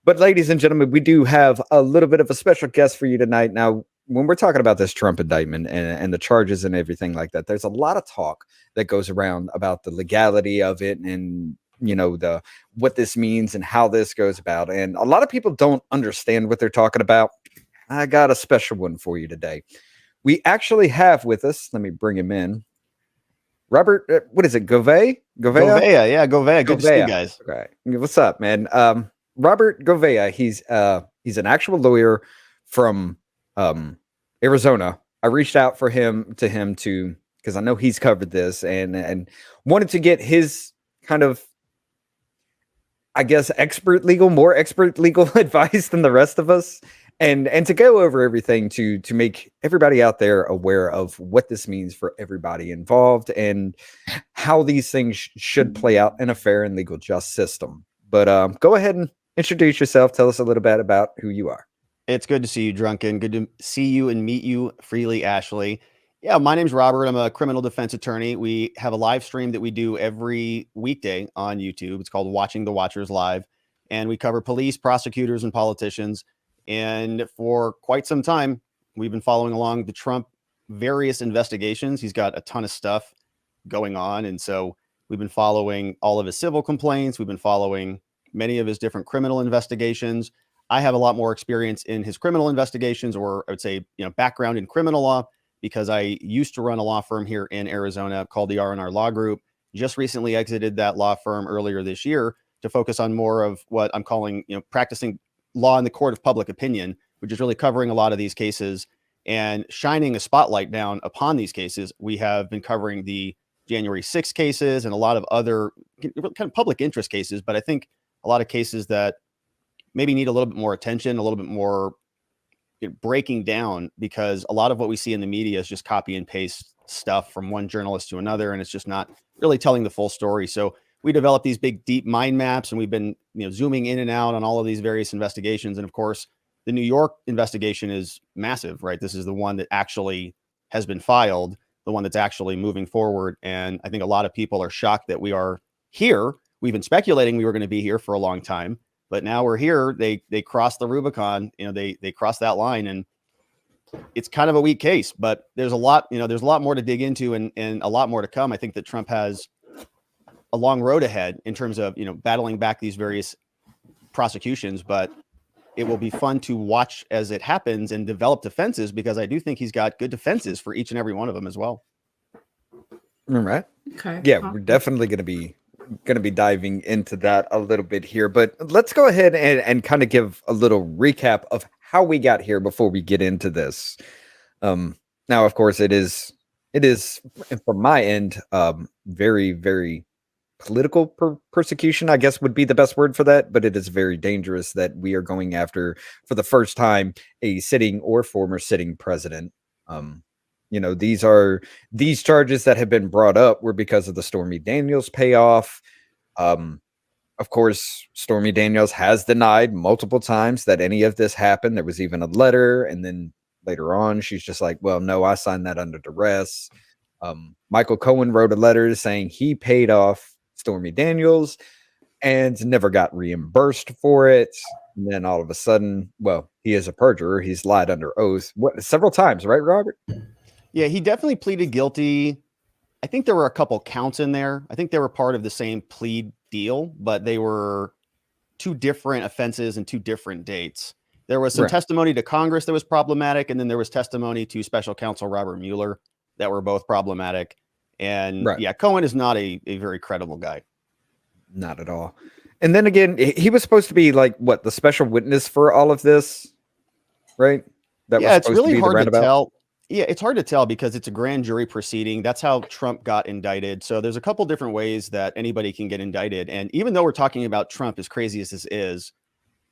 But ladies and gentlemen, we do have a little bit of a special guest for you tonight. Now, when we're talking about this Trump indictment and the charges and everything like that, there's a lot of talk that goes around about the legality of it and the what this means and how this goes about. And a lot of people don't understand what they're talking about. I got a special one for you today. We actually have with us, let me bring him in. Robert, what is it? Govea? Govea, yeah, Govea. Good to see you guys. Okay. What's up, man? Robert Govea, he's an actual lawyer from Arizona. I reached out to him because I know he's covered this and wanted to get his kind of, I guess, more expert legal advice than the rest of us. And to go over everything to make everybody out there aware of what this means for everybody involved and how these things should play out in a fair and legal just system. But go ahead and introduce yourself. Tell us a little bit about who you are. It's good to see you, Drunken. Good to see you and meet you freely, Ashley. Yeah, my name's Robert. I'm a criminal defense attorney. We have a live stream that we do every weekday on YouTube. It's called Watching the Watchers Live. And we cover police, prosecutors, and politicians. And for quite some time, we've been following along the Trump various investigations. He's got a ton of stuff going on. And so we've been following all of his civil complaints. We've been following many of his different criminal investigations. I have a lot more experience in his criminal investigations, or I would say, background in criminal law, because I used to run a law firm here in Arizona called the R&R Law Group. Just recently exited that law firm earlier this year to focus on more of what I'm calling, practicing law in the court of public opinion, which is really covering a lot of these cases and shining a spotlight down upon these cases. We have been covering the January 6th cases and a lot of other kind of public interest cases, but I think a lot of cases that maybe need a little bit more attention, a little bit more breaking down, because a lot of what we see in the media is just copy and paste stuff from one journalist to another, and it's just not really telling the full story. So we developed these big, deep mind maps, and we've been zooming in and out on all of these various investigations. And of course, the New York investigation is massive, right? This is the one that actually has been filed, the one that's actually moving forward. And I think a lot of people are shocked that we are here. We've been speculating we were going to be here for a long time, but now we're here. They crossed the Rubicon, they crossed that line, and it's kind of a weak case, but there's a lot more to dig into and a lot more to come. I think that Trump has a long road ahead in terms of, battling back these various prosecutions, but it will be fun to watch as it happens and develop defenses, because I do think he's got good defenses for each and every one of them as well. All right. Okay. Yeah, we're definitely going to be diving into that a little bit here, but let's go ahead and kind of give a little recap of how we got here before we get into this. Now, of course, it is from my end, very, very political persecution, I guess would be the best word for that, but it is very dangerous that we are going after, for the first time, a sitting or former sitting president. These charges that have been brought up were because of the Stormy Daniels payoff. Of course, Stormy Daniels has denied multiple times that any of this happened. There was even a letter, and then later on, she's just like, well, no, I signed that under duress. Michael Cohen wrote a letter saying he paid off Stormy Daniels and never got reimbursed for it. And then all of a sudden, well, he is a perjurer. He's lied under oath several times, right, Robert? Yeah, he definitely pleaded guilty. I think there were a couple counts in there. I think they were part of the same plea deal, but they were two different offenses and two different dates. There was some testimony to Congress that was problematic, and then there was testimony to Special Counsel Robert Mueller that were both problematic. And yeah, Cohen is not a very credible guy. Not at all. And then again, he was supposed to be like, what, the special witness for all of this, right? Yeah, it's really hard to tell. Yeah, it's hard to tell because it's a grand jury proceeding. That's how Trump got indicted. So there's a couple different ways that anybody can get indicted. And even though we're talking about Trump, as crazy as this is,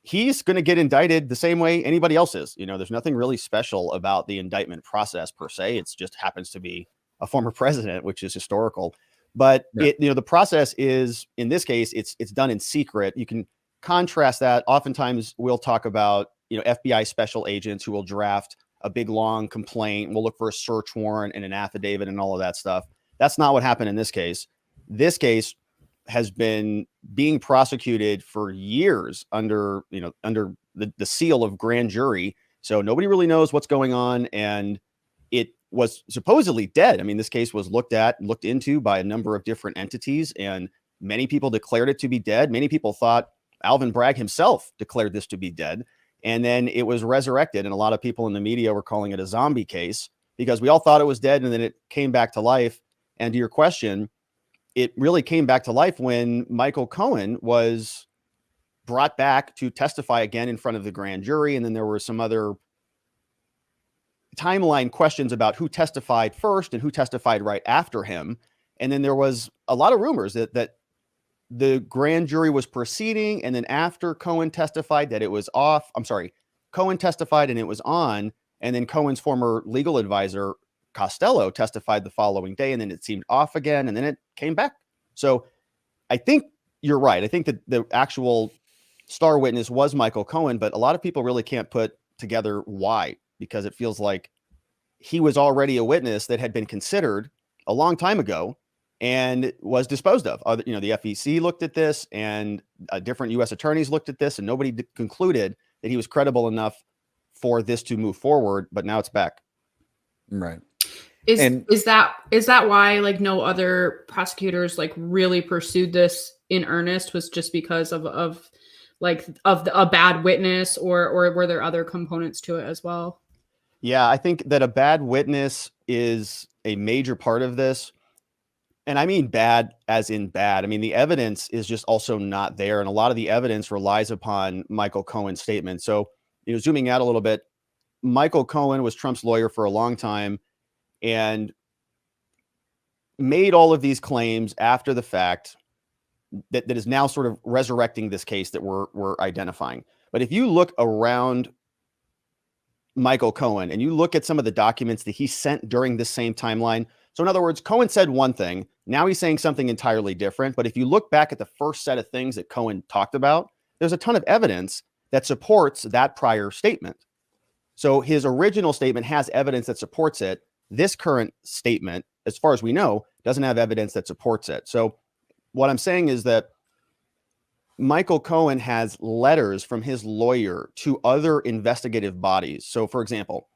he's going to get indicted the same way anybody else is. There's nothing really special about the indictment process per se. It just happens to be a former president, which is historical. But the process is, in this case, it's done in secret. You can contrast that. Oftentimes we'll talk about, FBI special agents who will draft a big, long complaint. We'll look for a search warrant and an affidavit and all of that stuff. That's not what happened in this case. This case, has been being prosecuted for years under the seal of grand jury. So nobody really knows what's going on, and it was supposedly dead. I mean, this case was looked into by a number of different entities, and many people declared it to be dead. Many people thought Alvin Bragg himself declared this to be dead. And then it was resurrected, and a lot of people in the media were calling it a zombie case because we all thought it was dead, and then it came back to life. And to your question, it really came back to life when Michael Cohen was brought back to testify again in front of the grand jury. And then there were some other timeline questions about who testified first and who testified right after him. And then there was a lot of rumors that the grand jury was proceeding, and then after Cohen testified that it was off. I'm sorry, Cohen testified and it was on, and then Cohen's former legal advisor Costello testified the following day, and then it seemed off again, and then it came back. So I think you're right. I think that the actual star witness was Michael Cohen, but a lot of people really can't put together why, because it feels like he was already a witness that had been considered a long time ago and was disposed of. The FEC looked at this, and different U.S. attorneys looked at this, and nobody concluded that he was credible enough for this to move forward. But now it's back. Right. Is that why like no other prosecutors like really pursued this in earnest, was just because of a bad witness, or were there other components to it as well? Yeah, I think that a bad witness is a major part of this. And I mean bad as in bad. I mean, the evidence is just also not there. And a lot of the evidence relies upon Michael Cohen's statement. So, zooming out a little bit, Michael Cohen was Trump's lawyer for a long time and made all of these claims after the fact that is now sort of resurrecting this case that we're identifying. But if you look around Michael Cohen and you look at some of the documents that he sent during this same timeline. So in other words, Cohen said one thing, now he's saying something entirely different. But if you look back at the first set of things that Cohen talked about, there's a ton of evidence that supports that prior statement. So his original statement has evidence that supports it. This current statement, as far as we know, doesn't have evidence that supports it. So what I'm saying is that Michael Cohen has letters from his lawyer to other investigative bodies. So, for example,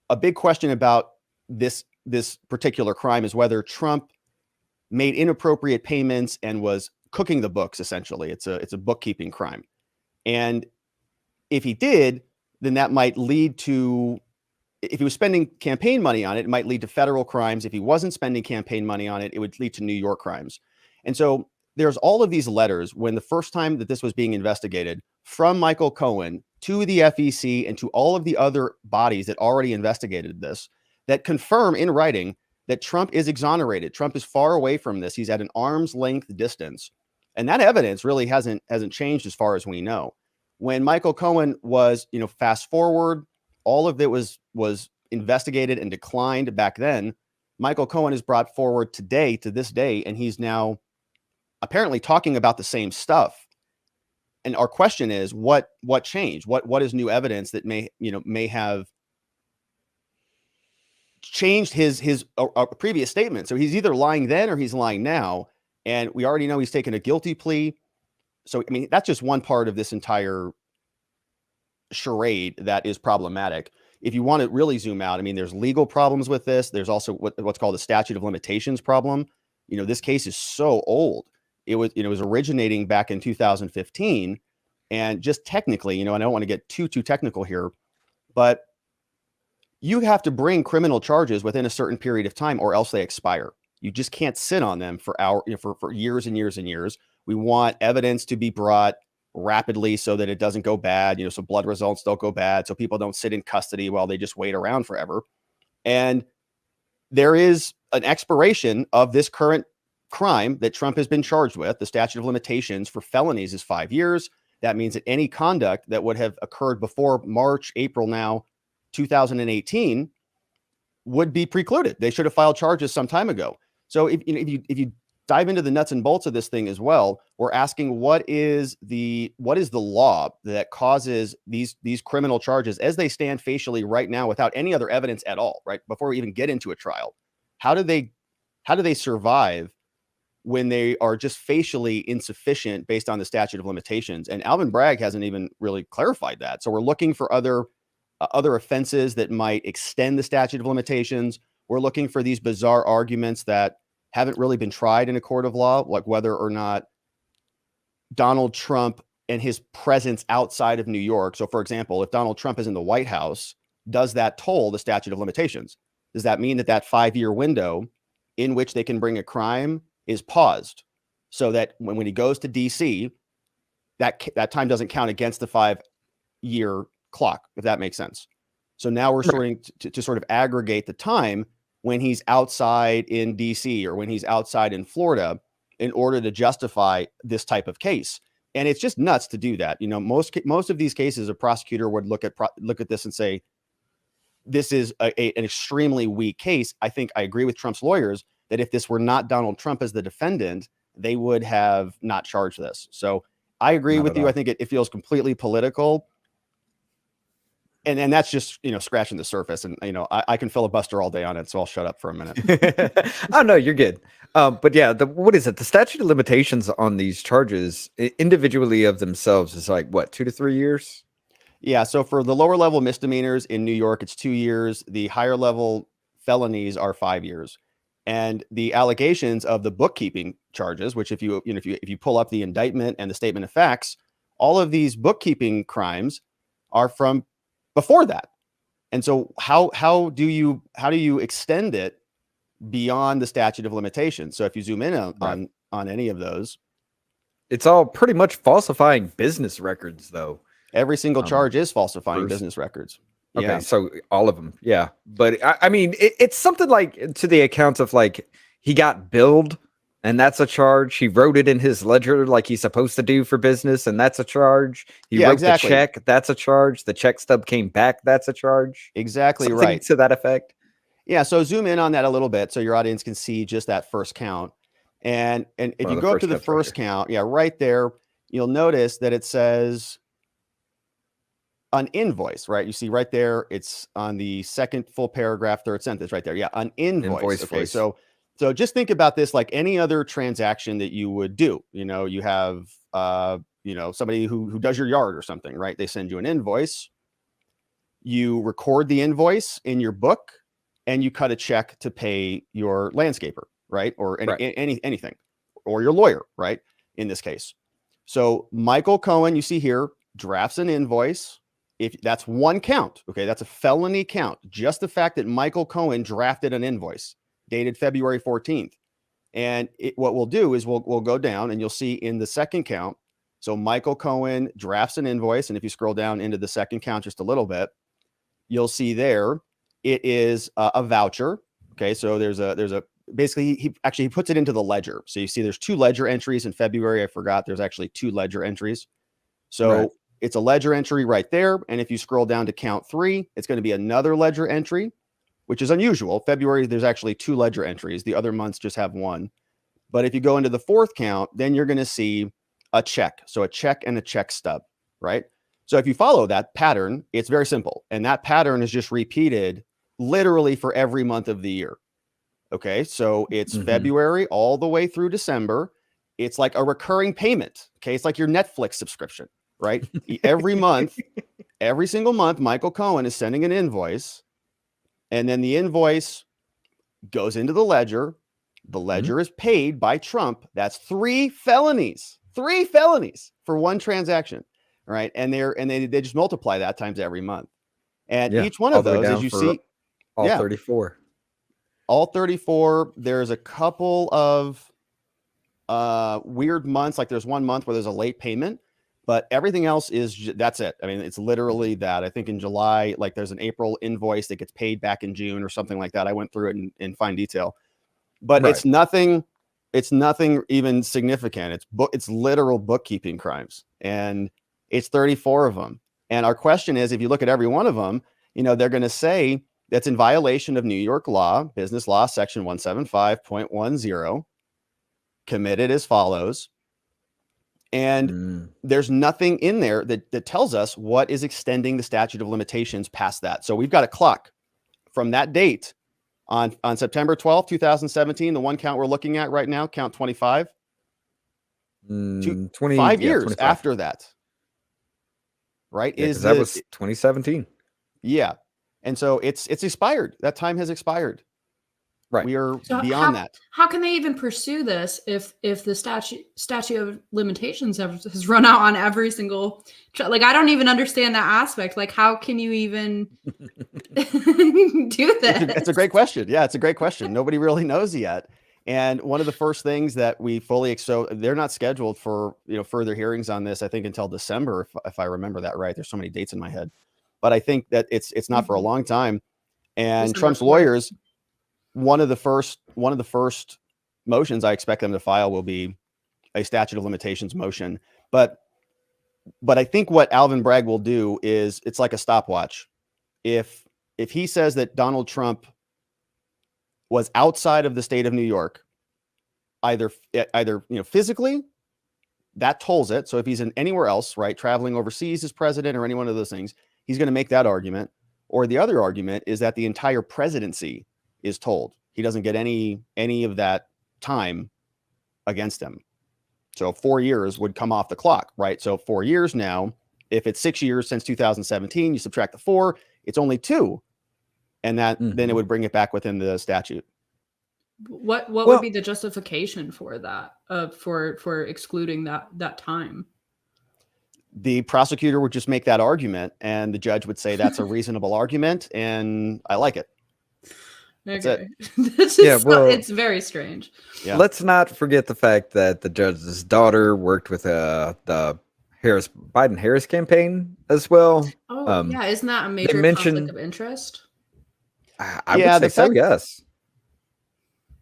a big question about this particular crime is whether Trump made inappropriate payments and was cooking the books. Essentially, it's a bookkeeping crime, and if he did, then that might lead to, if he was spending campaign money on it, it might lead to federal crimes. If he wasn't spending campaign money on it, it would lead to New York crimes. And so there's all of these letters when the first time that this was being investigated from Michael Cohen to the FEC and to all of the other bodies that already investigated this, that confirm in writing that Trump is exonerated. Trump is far away from this. He's at an arm's length distance. And that evidence really hasn't changed as far as we know. When Michael Cohen was, fast forward, all of it was investigated and declined back then. Michael Cohen is brought forward today, to this day, and he's now apparently talking about the same stuff. And our question is, what changed? What is new evidence that may have changed his previous statement? So he's either lying then or he's lying now. And we already know he's taken a guilty plea. So, I mean, that's just one part of this entire charade that is problematic. If you want to really zoom out, I mean, there's legal problems with this. There's also what's called the statute of limitations problem. This case is so old. It was originating back in 2015. And just technically, and I don't want to get too technical here, but you have to bring criminal charges within a certain period of time or else they expire. You just can't sit on them for years and years and years. We want evidence to be brought rapidly so that it doesn't go bad, so blood results don't go bad, so people don't sit in custody while they just wait around forever. And there is an expiration of this current crime that Trump has been charged with. The statute of limitations for felonies is 5 years. That means that any conduct that would have occurred before March, April now, 2018 would be precluded. They should have filed charges some time ago. So if you dive into the nuts and bolts of this thing as well, we're asking what is the law that causes these criminal charges as they stand facially right now without any other evidence at all, right? Before we even get into a trial, how do they survive when they are just facially insufficient based on the statute of limitations. And Alvin Bragg hasn't even really clarified that. So we're looking for other offenses that might extend the statute of limitations. We're looking for these bizarre arguments that haven't really been tried in a court of law, like whether or not Donald Trump and his presence outside of New York. So, for example, if Donald Trump is in the White House, does that toll the statute of limitations? Does that mean that that 5-year window in which they can bring a crime is paused, so that when he goes to DC, that time doesn't count against the 5-year clock, if that makes sense? So now we're starting to sort of aggregate the time when he's outside in DC or when he's outside in Florida in order to justify this type of case. And it's just nuts to do that. You know, most of these cases, a prosecutor would look at this and say, this is an extremely weak case. I think I agree with Trump's lawyers that if this were not Donald Trump as the defendant, they would have not charged this. So I agree with you. I think it feels completely political. And that's just, you know, scratching the surface. And, you know, I can filibuster all day on it, so I'll shut up for a minute. Oh, no, you're good. But yeah, what is it? The statute of limitations on these charges individually of themselves is like, what, 2 to 3 years? Yeah. So for the lower level misdemeanors in New York, it's 2 years. The higher level felonies are 5 years. And the allegations of the bookkeeping charges, which if you pull up the indictment and the statement of facts, all of these bookkeeping crimes are from before that. And so how do you extend it beyond the statute of limitations? So if you zoom in on any of those, it's all pretty much falsifying business records, though. Every single charge is falsifying business records. Okay, Yeah. so all of them, yeah. But I mean, it's something like to the account of like he got billed, and that's a charge. He wrote it in his ledger like he's supposed to do for business, and that's a charge. He wrote the check, that's a charge. The check stub came back, that's a charge. Exactly something right. To that effect. Yeah, so zoom in on that a little bit so your audience can see just that first count. And if you go up to the first count, yeah, right there, you'll notice that it says an invoice, right? You see right there, it's on the second full paragraph, third sentence right there. Yeah, an invoice. Okay, so just think about this like any other transaction that you would do. You know, you have somebody who does your yard or something, right? They send you an invoice. You record the invoice in your book, and you cut a check to pay your landscaper, right? Or anything, or your lawyer, right? In this case. So Michael Cohen, you see here, drafts an invoice. If that's one count, okay, that's a felony count. Just the fact that Michael Cohen drafted an invoice dated February 14th. And what we'll do is we'll go down and you'll see in the second count. So Michael Cohen drafts an invoice. And if you scroll down into the second count just a little bit, you'll see there it is a voucher. Okay, so there's a basically he puts it into the ledger. So you see there's 2 ledger entries in February. I forgot there's actually 2 ledger entries. So it's a ledger entry right there. And if you scroll down to count 3, it's going to be another ledger entry, which is unusual. February, there's actually 2 ledger entries. The other months just have 1. But if you go into the fourth count, then you're going to see a check. So a check and a check stub, right? So if you follow that pattern, it's very simple. And that pattern is just repeated literally for every month of the year. Okay, so it's February all the way through December. It's like a recurring payment. Okay, it's like your Netflix subscription, right? Every month, every single month, Michael Cohen is sending an invoice, and then the invoice goes into the ledger. The ledger is paid by Trump. That's 3 felonies for one transaction, right? And they just multiply that times every month. And each one of those, as you see, all 34. All 34. There's a couple of weird months. Like there's one month where there's a late payment, but everything else that's it. I mean, it's literally that. I think in July, like there's an April invoice that gets paid back in June or something like that. I went through it in fine detail, but it's nothing even significant. It's literal bookkeeping crimes, and it's 34 of them. And our question is, if you look at every one of them, you know, they're going to say that's in violation of New York law, business law, section 175.10, committed as follows. And there's nothing in there that tells us what is extending the statute of limitations past that. So we've got a clock from that date On September 12th, 2017, the one count we're looking at right now, count 25. 20, 5 yeah, years 25. after that, right? Yeah, Is 'cause that was 2017. Yeah. And so it's expired. That time has expired. Right. We are So beyond that. how can they even pursue this if the statute of limitations has run out on every single like I don't even understand that aspect. Like how can you even do this? It's a great question. Yeah, it's a great question. Nobody really knows yet. And one of the first things that we fully so they're not scheduled for further hearings on this, I think, until December, if I remember that right. There's so many dates in my head, but I think that it's not for a long time. And December Trump's 4th. lawyers, one of the first motions I expect them to file will be a statute of limitations motion. But I think what Alvin Bragg will do is it's like a stopwatch. If he says that Donald Trump was outside of the state of New York, either physically, that tolls it. So if he's in anywhere else, right, traveling overseas as president or any one of those things, he's going to make that argument. Or the other argument is that the entire presidency is told. He doesn't get any of that time against him. So 4 years would come off the clock, right? So 4 years now, if it's 6 years since 2017, you subtract the 4, it's only 2. And that then it would bring it back within the statute. What would be the justification for that? For excluding that time? The prosecutor would just make that argument, and the judge would say that's a reasonable argument, and I like it. Okay. It's very strange. Yeah. Let's not forget the fact that the judge's daughter worked with the Biden-Harris campaign as well. Oh, yeah. Isn't that a major conflict of interest? I would say so, yes.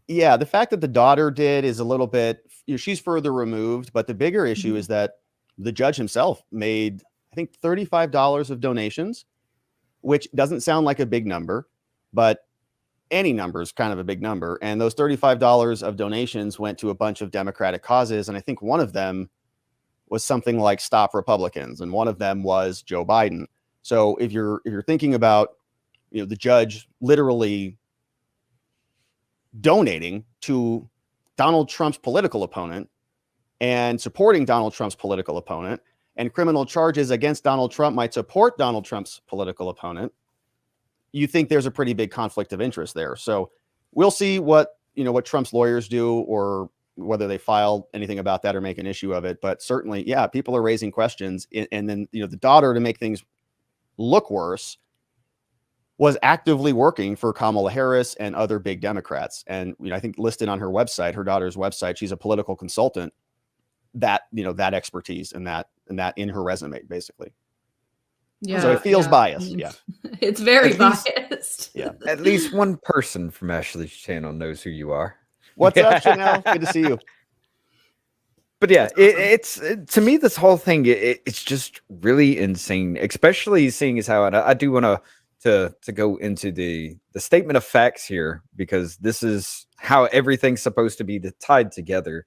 Yeah, the fact that the daughter did is a little bit, she's further removed, but the bigger issue is that the judge himself made, I think, $35 of donations, which doesn't sound like a big number, but any number is kind of a big number. And those $35 of donations went to a bunch of Democratic causes. And I think one of them was something like Stop Republicans. And one of them was Joe Biden. So if you're thinking about, the judge literally donating to Donald Trump's political opponent and supporting Donald Trump's political opponent, and criminal charges against Donald Trump might support Donald Trump's political opponent, you think there's a pretty big conflict of interest there. So we'll see what Trump's lawyers do, or whether they file anything about that or make an issue of it. But certainly, yeah, people are raising questions. And then, the daughter, to make things look worse, was actively working for Kamala Harris and other big Democrats. And, I think listed on her website, her daughter's website, she's a political consultant, that expertise and that in her resume, basically. Yeah. So it feels biased. Yeah. It's very biased. Yeah. At least one person from Ashley's channel knows who you are. What's up, Chanel? Good to see you. But yeah, it's to me, this whole thing, it's just really insane, especially seeing as how I do want to go into the statement of facts here, because this is how everything's supposed to be tied together.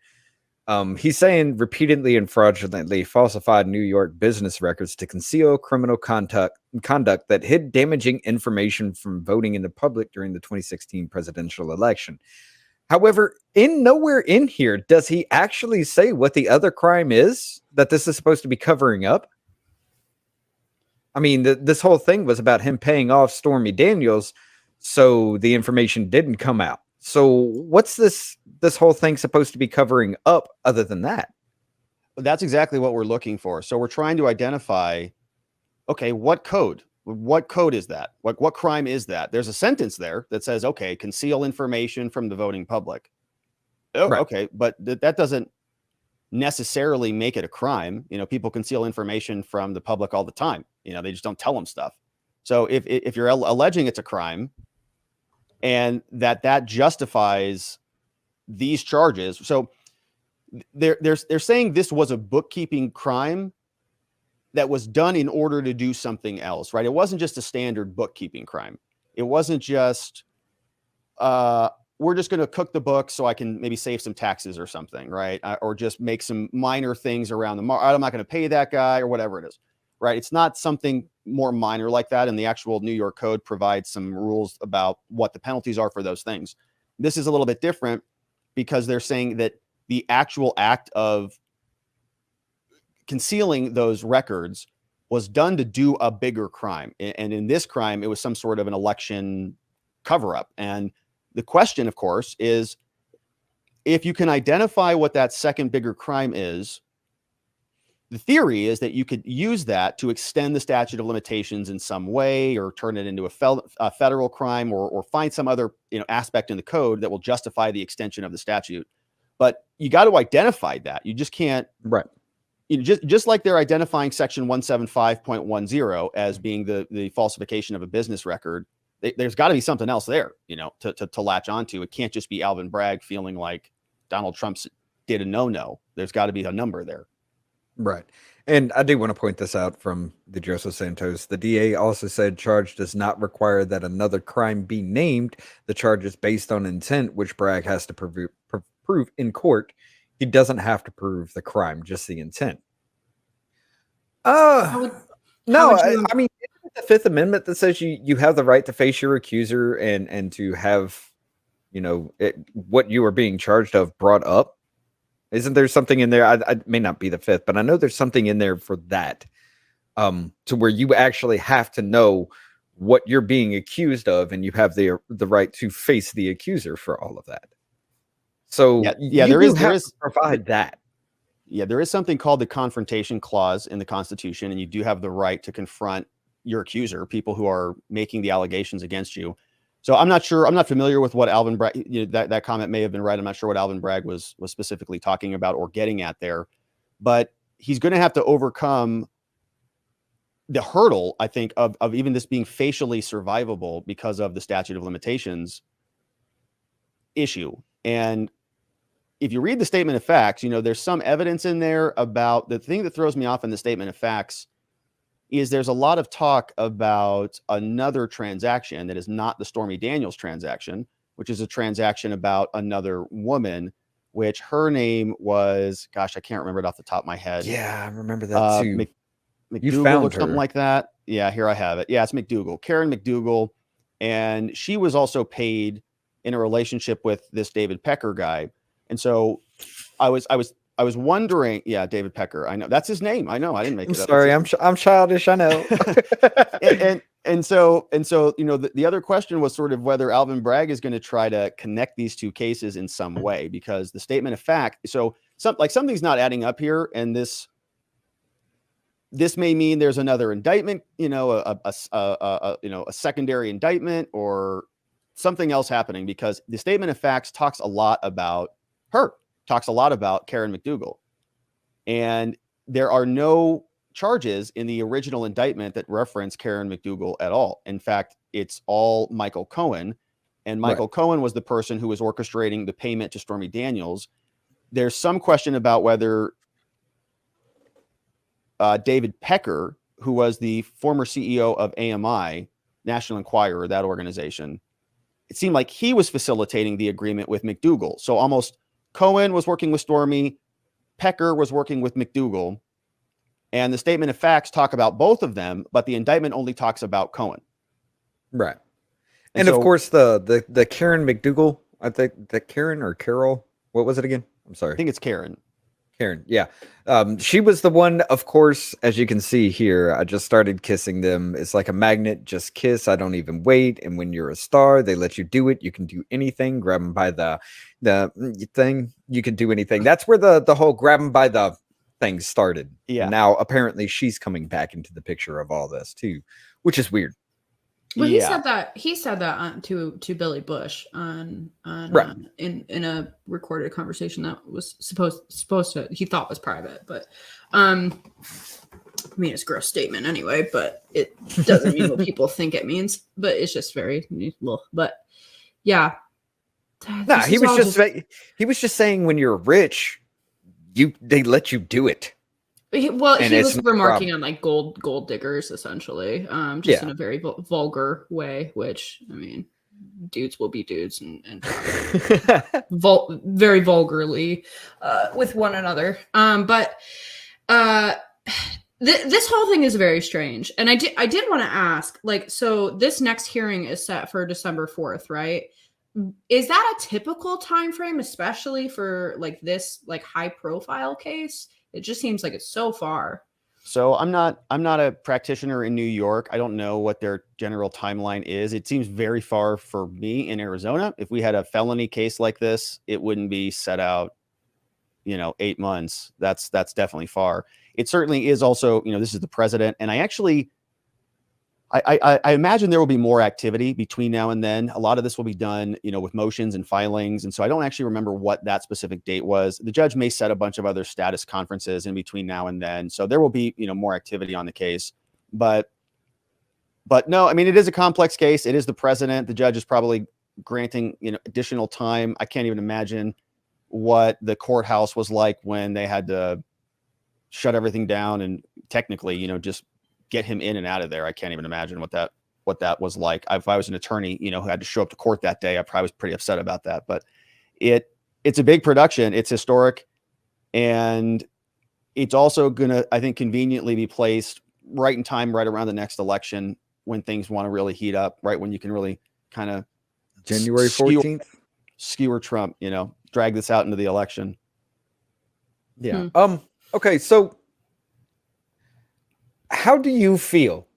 He's saying repeatedly and fraudulently falsified New York business records to conceal criminal conduct that hid damaging information from voting in the public during the 2016 presidential election. However, nowhere in here does he actually say what the other crime is that this is supposed to be covering up. I mean, this whole thing was about him paying off Stormy Daniels, so the information didn't come out. So what's this whole thing supposed to be covering up other than that? That's exactly what we're looking for. So we're trying to identify, okay, what code? What code is that? What crime is that? There's a sentence there that says, okay, conceal information from the voting public. Oh, right. Okay, but that doesn't necessarily make it a crime. People conceal information from the public all the time. They just don't tell them stuff. So if you're alleging it's a crime, and that justifies these charges. So they're saying this was a bookkeeping crime that was done in order to do something else, right? It wasn't just a standard bookkeeping crime. It wasn't just, we're just going to cook the books so I can maybe save some taxes or something, right? Or just make some minor things around the market. I'm not going to pay that guy or whatever it is, right? It's not something more minor like that, and the actual New York Code provides some rules about what the penalties are for those things. This is a little bit different because they're saying that the actual act of concealing those records was done to do a bigger crime. And in this crime, it was some sort of an election cover-up. And the question, of course, is if you can identify what that second bigger crime is, the theory is that you could use that to extend the statute of limitations in some way, or turn it into a federal crime, or find some other aspect in the code that will justify the extension of the statute. But you got to identify that. You just can't. Right. Just like they're identifying section 175.10 as being the falsification of a business record, there's got to be something else there, to latch onto. It can't just be Alvin Bragg feeling like Donald Trump did a no-no. There's got to be a number there. Right. And I do want to point this out from the Joseph Santos. The DA also said charge does not require that another crime be named. The charge is based on intent, which Bragg has to prove in court. He doesn't have to prove the crime, just the intent. I mean, it's the Fifth Amendment that says you have the right to face your accuser and to have, what you are being charged of brought up. Isn't there something in there? I may not be the Fifth, but I know there's something in there for that, to where you actually have to know what you're being accused of, and you have the right to face the accuser for all of that. So there is to provide that. Yeah, there is something called the Confrontation Clause in the Constitution, and you do have the right to confront your accuser, people who are making the allegations against you. So I'm not sure. I'm not familiar with what Alvin Bragg, that comment may have been right. I'm not sure what Alvin Bragg was specifically talking about or getting at there, but he's going to have to overcome the hurdle, I think, of even this being facially survivable because of the statute of limitations issue. And if you read the statement of facts, there's some evidence in there about the thing that throws me off in the statement of facts is there's a lot of talk about another transaction that is not the Stormy Daniels transaction, which is a transaction about another woman, which her name was, gosh, I can't remember it off the top of my head. Yeah, I remember that too. McDougal found or something her. like that. Yeah, here I have it. Yeah, it's McDougal, Karen McDougal. And she was also paid in a relationship with this David Pecker guy. And so I was wondering, yeah, David Pecker. I know that's his name. I know. I didn't make it up. Sorry, I'm childish. I know. and so the other question was sort of whether Alvin Bragg is going to try to connect these two cases in some way, because the statement of fact. So something's not adding up here, and this may mean there's another indictment, a secondary indictment or something else happening, because the statement of facts talks a lot about Karen McDougal. And there are no charges in the original indictment that reference Karen McDougal at all. In fact, it's all Michael Cohen. And Michael Cohen was the person who was orchestrating the payment to Stormy Daniels. There's some question about whether David Pecker, who was the former CEO of AMI, National Enquirer, that organization, it seemed like he was facilitating the agreement with McDougal. So almost Cohen was working with Stormy, Pecker was working with McDougal, and the statement of facts talk about both of them, but the indictment only talks about Cohen. Right. And so, of course, the Karen McDougal, I think that Karen or Carol, what was it again? I'm sorry. I think it's Karen. Karen, yeah. She was the one, of course, as you can see here, I just started kissing them. It's like a magnet, just kiss. I don't even wait. And when you're a star, they let you do it. You can do anything. Grab them by the thing. You can do anything. That's where the whole grab them by the thing started. Yeah. And now apparently she's coming back into the picture of all this too, which is weird. Well, he said that to Billy Bush in a recorded conversation that was supposed to, he thought was private, but I mean, it's a gross statement anyway, but it doesn't mean what people think it means, but it's just very well, but yeah. No, he was just saying when you're rich, they let you do it. He was remarking on like gold diggers, essentially, in a very vulgar way. Which, I mean, dudes will be dudes and very vulgarly with one another. But This whole thing is very strange, and I did want to ask, like, so this next hearing is set for December 4th, right? Is that a typical time frame, especially for like this like high profile case? It just seems like it's so far. So I'm not a practitioner in New York. I don't know what their general timeline is. It seems very far for me in Arizona. If we had a felony case like this, it wouldn't be set out, 8 months. That's definitely far. It certainly is also, this is the president. And I imagine there will be more activity between now and then. A lot of this will be done, with motions and filings. And so I don't actually remember what that specific date was. The judge may set a bunch of other status conferences in between now and then. So there will be, more activity on the case. But no, I mean, it is a complex case. It is the president. The judge is probably granting, additional time. I can't even imagine what the courthouse was like when they had to shut everything down and technically, just get him in and out of there. I can't even imagine what that was like. If I was an attorney, who had to show up to court that day, I probably was pretty upset about that. But it's a big production. It's historic, and it's also gonna, I think, conveniently be placed right in time, right around the next election when things want to really heat up, right when you can really kind of January 14th. Skewer Trump, drag this out into the election. Yeah. Okay. So how do you feel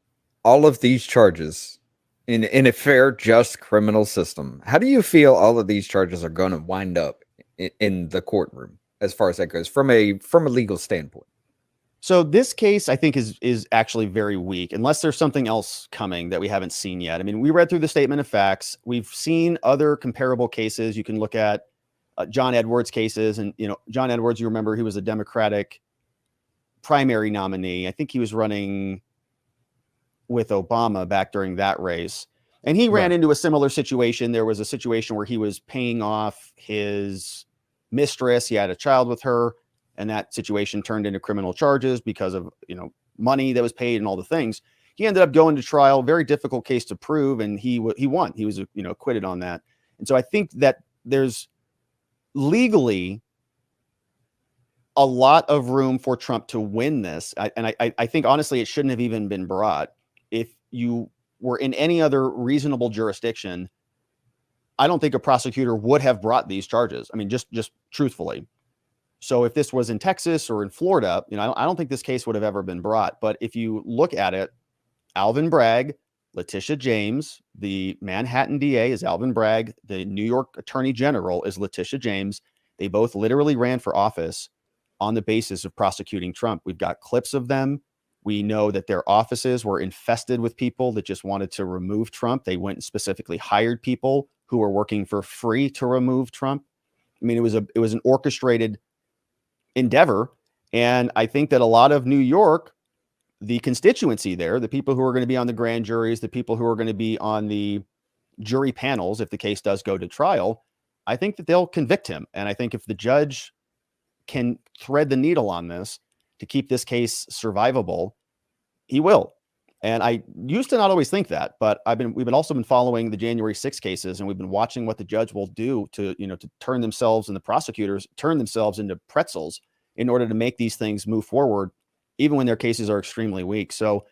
all of these charges in a fair, just criminal system? How do you feel all of these charges are going to wind up in the courtroom as far as that goes from a legal standpoint? So this case, I think, is actually very weak, unless there's something else coming that we haven't seen yet. I mean, we read through the statement of facts. We've seen other comparable cases. You can look at John Edwards cases, and John Edwards, you remember, he was a Democratic primary nominee. I think he was running with Obama back during that race, and he ran into a similar situation. There was a situation where he was paying off his mistress. He had a child with her, and that situation turned into criminal charges because of money that was paid and all the things. He ended up going to trial, very difficult case to prove, and he won. He was acquitted on that. And so I think that there's legally a lot of room for Trump to win this. I think, honestly, it shouldn't have even been brought. If you were in any other reasonable jurisdiction, I don't think a prosecutor would have brought these charges. I mean, just truthfully. So if this was in Texas or in Florida, I don't think this case would have ever been brought. But if you look at it, Alvin Bragg, Letitia James, the Manhattan DA is Alvin Bragg, the New York Attorney General is Letitia James. They both literally ran for office on the basis of prosecuting Trump. We've got clips of them. We know that their offices were infested with people that just wanted to remove Trump. They went and specifically hired people who were working for free to remove Trump. I mean, it was an orchestrated endeavor. And I think that a lot of New York, the constituency there, the people who are going to be on the grand juries, the people who are going to be on the jury panels, if the case does go to trial, I think that they'll convict him. And I think if the judge can thread the needle on this to keep this case survivable, he will. And I used to not always think that, but we've also been following the January 6th cases, and we've been watching what the judge will do to turn themselves, and the prosecutors turn themselves into pretzels in order to make these things move forward, even when their cases are extremely weak. So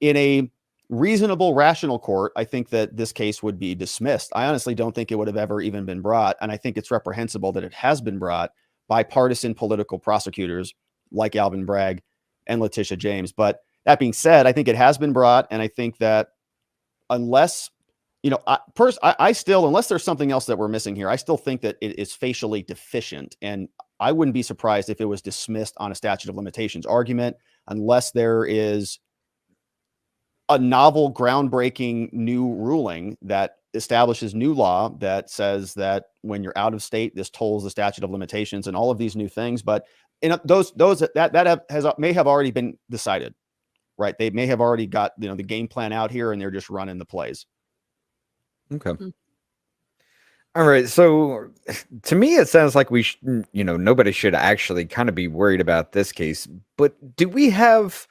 in a reasonable, rational court, I think that this case would be dismissed. I honestly don't think it would have ever even been brought. And I think it's reprehensible that it has been brought by partisan political prosecutors like Alvin Bragg and Letitia James. But that being said, I think it has been brought. And I think that unless, I still, unless there's something else that we're missing here, I still think that it is facially deficient. And I wouldn't be surprised if it was dismissed on a statute of limitations argument, unless there is a novel, groundbreaking new ruling that establishes new law that says that when you're out of state, this tolls the statute of limitations and all of these new things. But those may have already been decided, right? They may have already got the game plan out here, and they're just running the plays. Okay. All right. So to me, it sounds like nobody should actually kind of be worried about this case. But do we have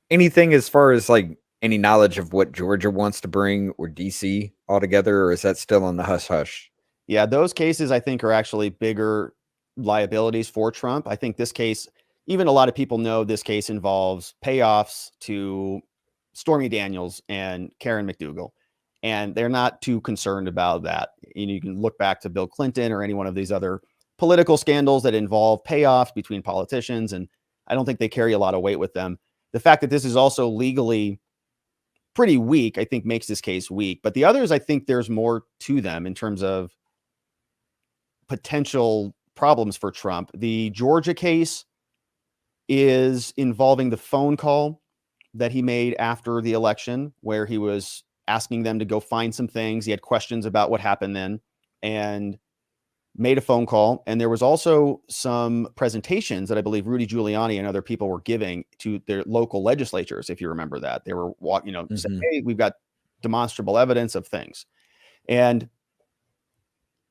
anything as far as like any knowledge of what Georgia wants to bring, or DC altogether, or is that still on the hush hush? Yeah, those cases I think are actually bigger liabilities for Trump. I think this case, even a lot of people know this case involves payoffs to Stormy Daniels and Karen McDougal, and they're not too concerned about that. You can look back to Bill Clinton or any one of these other political scandals that involve payoffs between politicians, and I don't think they carry a lot of weight with them. The fact that this is also legally pretty weak, I think, makes this case weak. But the others, I think there's more to them in terms of potential problems for Trump. The Georgia case is involving the phone call that he made after the election, where he was asking them to go find some things. He had questions about what happened then and made a phone call. And there was also some presentations that I believe Rudy Giuliani and other people were giving to their local legislatures. If you remember that, they were, saying, hey, we've got demonstrable evidence of things. And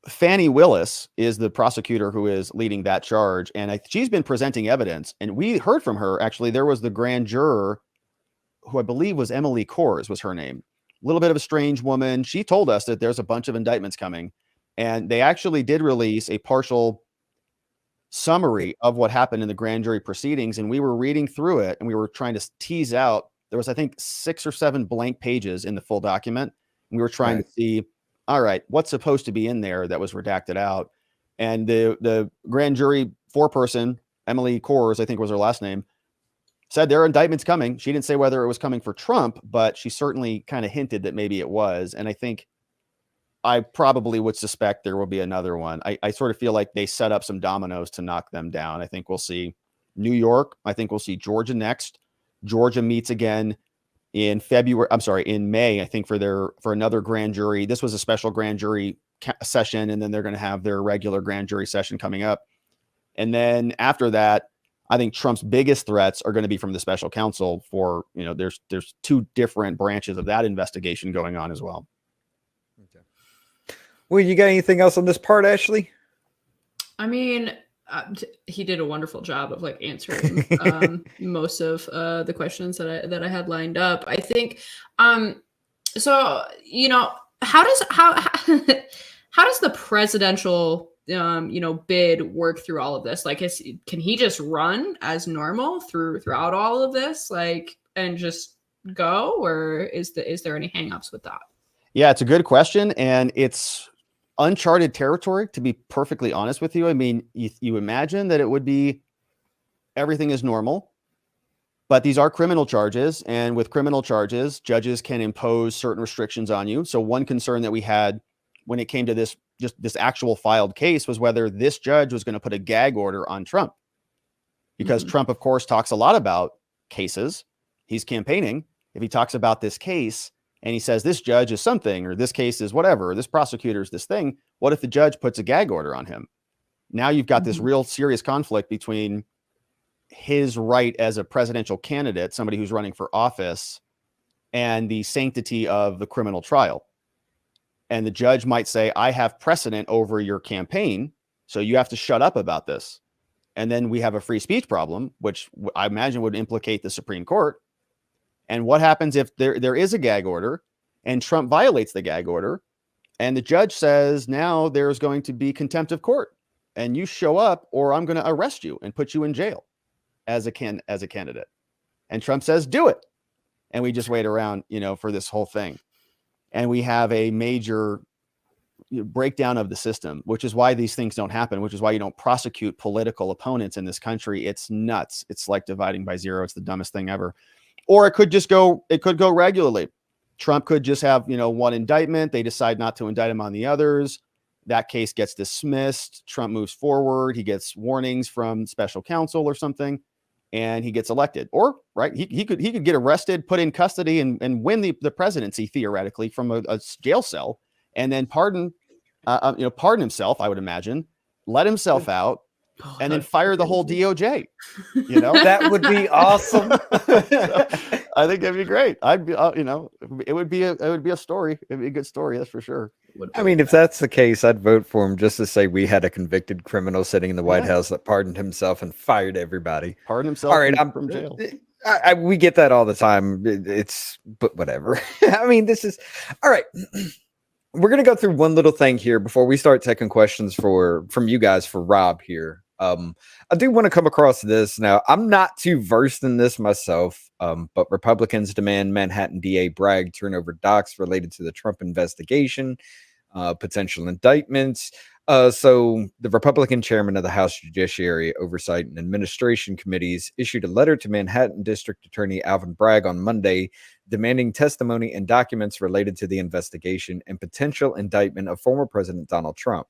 Fannie Willis is the prosecutor who is leading that charge. And she's been presenting evidence. And we heard from her, actually, there was the grand juror who I believe was Emily Kors was her name. A little bit of a strange woman. She told us that there's a bunch of indictments coming. And they actually did release a partial summary of what happened in the grand jury proceedings. And we were reading through it and we were trying to tease out, there was, I think, 6 or 7 blank pages in the full document. And we were trying to see, all right, what's supposed to be in there that was redacted out. And the grand jury foreperson, Emily Kors, I think was her last name, said there are indictments coming. She didn't say whether it was coming for Trump, but she certainly kind of hinted that maybe it was. And I think I probably would suspect there will be another one. I sort of feel like they set up some dominoes to knock them down. I think we'll see New York. I think we'll see Georgia next. Georgia meets again in May, I think, for another grand jury. This was a special grand jury session, and then they're going to have their regular grand jury session coming up. And then after that, I think Trump's biggest threats are going to be from the special counsel for, there's 2 different branches of that investigation going on as well. Okay. Well, you got anything else on this part, Ashley? I mean, he did a wonderful job of answering most of the questions that I had lined up. I think, so how does the presidential bid work through all of this? Can he just run as normal throughout all of this, and just go, or is there any hangups with that? Yeah, it's a good question, and it's uncharted territory, to be perfectly honest with you. I mean, you imagine that it would be everything is normal, but these are criminal charges, and with criminal charges, judges can impose certain restrictions on you. So one concern that we had when it came to this actual filed case was whether this judge was going to put a gag order on Trump, because Trump, of course, talks a lot about cases. He's campaigning. If he talks about this case and he says this judge is something, or this case is whatever, or this prosecutor is this thing, what if the judge puts a gag order on him? Now you've got this real serious conflict between his right as a presidential candidate, somebody who's running for office, and the sanctity of the criminal trial. And the judge might say, I have precedent over your campaign, so you have to shut up about this. And then we have a free speech problem, which I imagine would implicate the Supreme Court. And what happens if there is a gag order and Trump violates the gag order, and the judge says, now there's going to be contempt of court and you show up or I'm going to arrest you and put you in jail as a candidate. And Trump says, do it. And we just wait around, for this whole thing. And we have a major breakdown of the system, which is why these things don't happen, which is why you don't prosecute political opponents in this country. It's nuts. It's like dividing by zero. It's the dumbest thing ever. Or it could go regularly. Trump could just have, one indictment. They decide not to indict him on the others. That case gets dismissed. Trump moves forward. He gets warnings from special counsel or something, and he gets elected. Or he could get arrested, put in custody, and win the presidency theoretically from a jail cell, and then pardon himself, I would imagine, let himself out, and then fire the whole DOJ. That would be awesome. I think that'd be great. I'd be, it would be a story. It'd be a good story, that's for sure. I mean, if that's the case, I'd vote for him just to say we had a convicted criminal sitting in the White House that pardoned himself and fired everybody. Pardoned himself. All right, from jail. We get that all the time. But whatever. I mean, this is all right. We're gonna go through one little thing here before we start taking questions from you guys for Rob here. I do want to come across this. Now, I'm not too versed in this myself, but Republicans demand Manhattan DA Bragg turn over docs related to the Trump investigation, potential indictments. So the Republican chairman of the House Judiciary Oversight and Administration Committees issued a letter to Manhattan District Attorney Alvin Bragg on Monday, demanding testimony and documents related to the investigation and potential indictment of former President Donald Trump.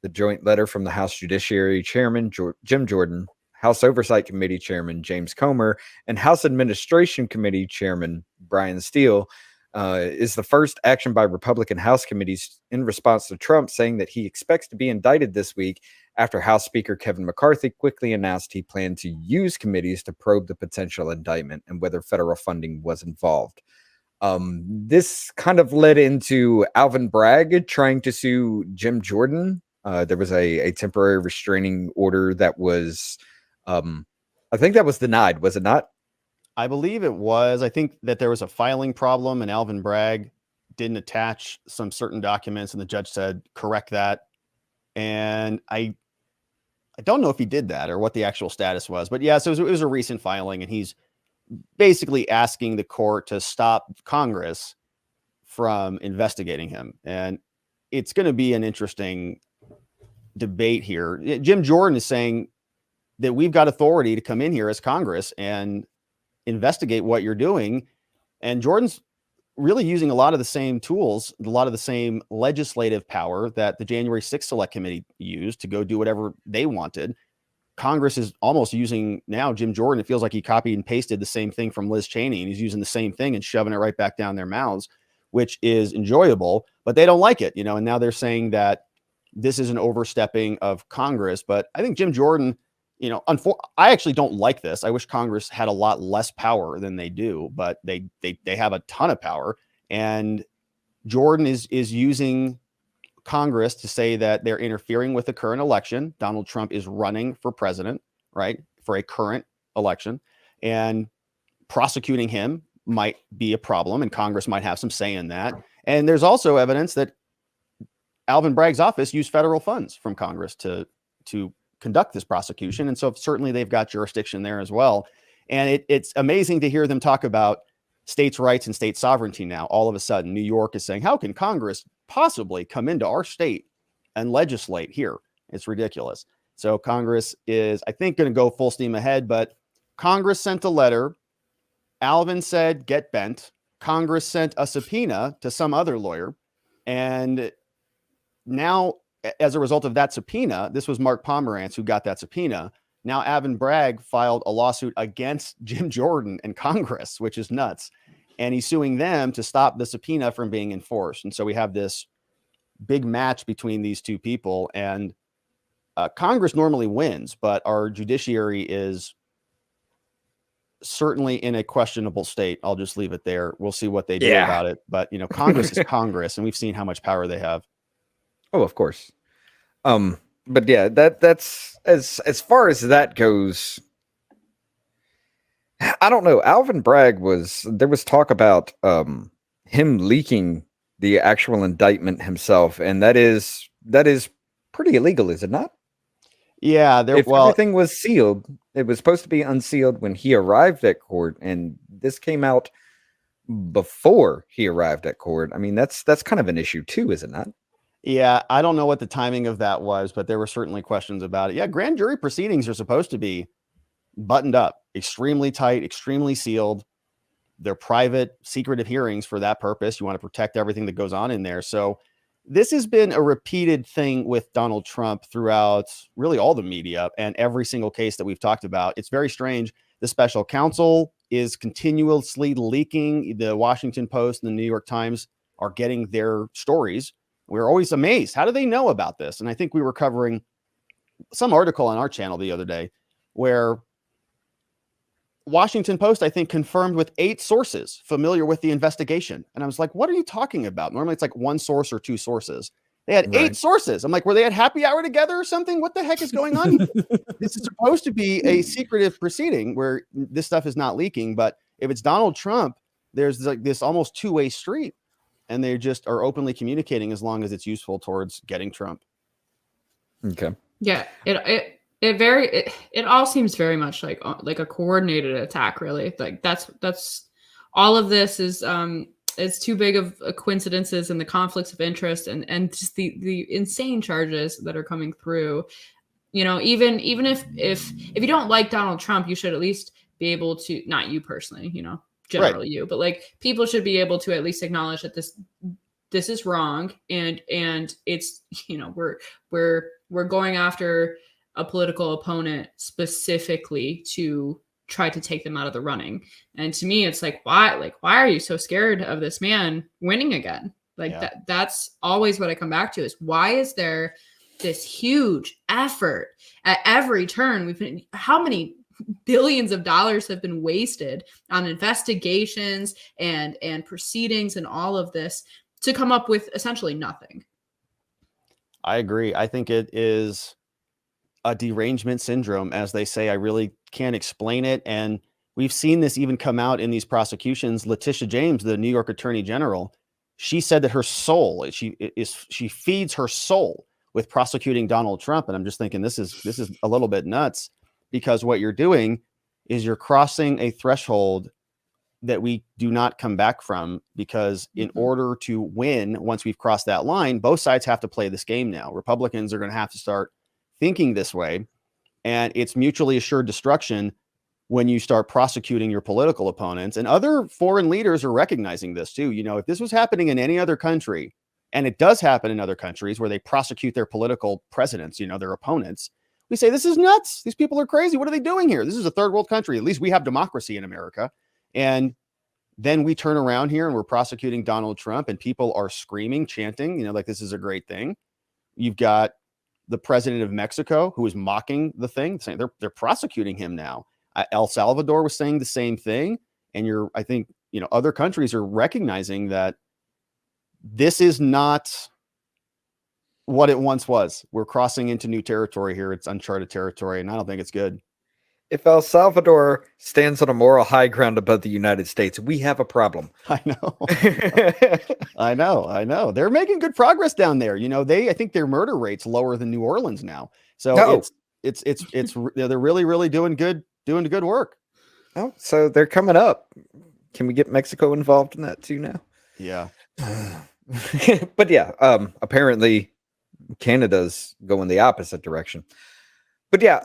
The joint letter from the House Judiciary Chairman Jim Jordan, House Oversight Committee Chairman James Comer, and House Administration Committee Chairman Brian Steele is the first action by Republican House committees in response to Trump saying that he expects to be indicted this week after House Speaker Kevin McCarthy quickly announced he planned to use committees to probe the potential indictment and whether federal funding was involved. This kind of led into Alvin Bragg trying to sue Jim Jordan. There was a temporary restraining order that was, I think that was denied, was it not? I believe it was. I think that there was a filing problem and Alvin Bragg didn't attach some certain documents and the judge said, correct that. And I don't know if he did that or what the actual status was, but yeah, so it was a recent filing and he's basically asking the court to stop Congress from investigating him. And it's going to be an interesting debate here. Jim Jordan is saying that we've got authority to come in here as Congress and investigate what you're doing. And Jordan's really using a lot of the same tools, a lot of the same legislative power that the January 6th Select Committee used to go do whatever they wanted. Congress is almost using now Jim Jordan. It feels like he copied and pasted the same thing from Liz Cheney, and he's using the same thing and shoving it right back down their mouths, which is enjoyable, but they don't like it, and now they're saying that this is an overstepping of Congress. But I think Jim Jordan, I actually don't like this. I wish Congress had a lot less power than they do, but they have a ton of power. And Jordan is using Congress to say that they're interfering with the current election. Donald Trump is running for president, right, for a current election, and prosecuting him might be a problem, and Congress might have some say in that. And there's also evidence that Alvin Bragg's office used federal funds from Congress to conduct this prosecution. And so certainly they've got jurisdiction there as well. And it's amazing to hear them talk about states' rights and state sovereignty now. All of a sudden, New York is saying, how can Congress possibly come into our state and legislate here? It's ridiculous. So Congress is, I think, going to go full steam ahead, but Congress sent a letter. Alvin said, get bent. Congress sent a subpoena to some other lawyer. And now, as a result of that subpoena, this was Mark Pomerantz who got that subpoena. Now, Alvin Bragg filed a lawsuit against Jim Jordan and Congress, which is nuts. And he's suing them to stop the subpoena from being enforced. And so we have this big match between these two people. And Congress normally wins, but our judiciary is certainly in a questionable state. I'll just leave it there. We'll see what they do about it. But, Congress is Congress, and we've seen how much power they have. Oh, of course. But yeah, that's as far as that goes. I don't know. Alvin Bragg there was talk about him leaking the actual indictment himself, and that is pretty illegal, is it not? Yeah, everything was sealed, it was supposed to be unsealed when he arrived at court, and this came out before he arrived at court. I mean, that's kind of an issue too, is it not? Yeah, I don't know what the timing of that was, but there were certainly questions about it. Yeah, grand jury proceedings are supposed to be buttoned up, extremely tight, extremely sealed. They're private, secretive hearings for that purpose. You want to protect everything that goes on in there. So this has been a repeated thing with Donald Trump throughout really all the media and every single case that we've talked about. It's very strange. The special counsel is continuously leaking. The Washington Post and the New York Times are getting their stories. We're always amazed. How do they know about this? And I think we were covering some article on our channel the other day where Washington Post, I think, confirmed with 8 sources familiar with the investigation. And I was like, what are you talking about? Normally it's like 1 source or 2 sources. They had 8 sources. I'm like, were they at happy hour together or something? What the heck is going on? This is supposed to be a secretive proceeding where this stuff is not leaking. But if it's Donald Trump, there's like this almost 2-way street. And they just are openly communicating as long as it's useful towards getting Trump. Okay. Yeah. it all seems very much like a coordinated attack, really. Like that's all of this is it's too big of a coincidences and the conflicts of interest and just the insane charges that are coming through. You know, even if you don't like Donald Trump, you should at least be able to, not you personally, you know, generally you, but like people should be able to at least acknowledge that this is wrong, and it's, you know, we're going after a political opponent specifically to try to take them out of the running. And to me, it's like, why are you so scared of this man winning again? Like that's always what I come back to, is why is there this huge effort at every turn? How many billions of dollars have been wasted on investigations and proceedings and all of this to come up with essentially nothing. I agree. I think it is a derangement syndrome, as they say. I really can't explain it. And we've seen this even come out in these prosecutions. Letitia James, the New York Attorney General, she said that her soul, she feeds her soul with prosecuting Donald Trump. And I'm just thinking, this is a little bit nuts, because what you're doing is you're crossing a threshold that we do not come back from, because in order to win, once we've crossed that line, both sides have to play this game now. Republicans are going to have to start thinking this way, and it's mutually assured destruction when you start prosecuting your political opponents. And other foreign leaders are recognizing this too. You know, if this was happening in any other country, and it does happen in other countries where they prosecute their political presidents, you know, their opponents, we say, this is nuts. These people are crazy. What are they doing here? This is a third world country. At least we have democracy in America. And then we turn around here and we're prosecuting Donald Trump, and people are screaming, chanting, you know, like this is a great thing. You've got the president of Mexico who is mocking the thing, saying they're prosecuting him now. El Salvador was saying the same thing. And I think, you know, other countries are recognizing that this is not what it once was. We're crossing into new territory here. It's uncharted territory, and I don't think it's good. If El Salvador stands on a moral high ground above the United States, we have a problem. I know. I know. They're making good progress down there. You know, I think their murder rate's lower than New Orleans now. So it's they're really doing good work. Oh, so they're coming up. Can we get Mexico involved in that too now? Yeah. But yeah, apparently Canada's going the opposite direction. But yeah,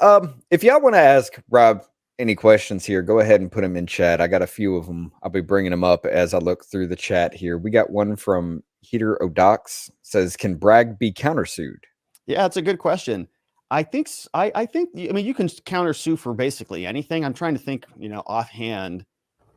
if y'all want to ask Rob any questions here, go ahead and put them in chat. I got a few of them. I'll be bringing them up as I look through the chat here. We got one from Heater Odox, says, can Bragg be countersued? Yeah, it's a good question. I think you can countersue for basically anything. I'm trying to think, you know, offhand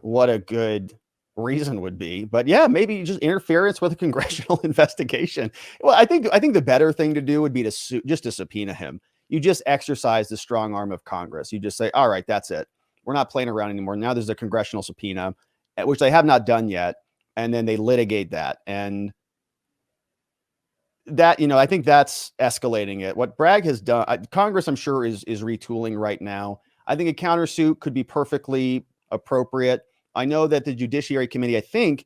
what a good reason would be. But yeah, maybe just interference with a congressional investigation. Well, I think the better thing to do would be to subpoena him. You just exercise the strong arm of Congress. You just say, all right, that's it. We're not playing around anymore. Now there's a congressional subpoena, which they have not done yet. And then they litigate that. And that, you know, I think that's escalating it. What Bragg has done, Congress, I'm sure, is retooling right now. I think a countersuit could be perfectly appropriate. I know that the Judiciary Committee, I think,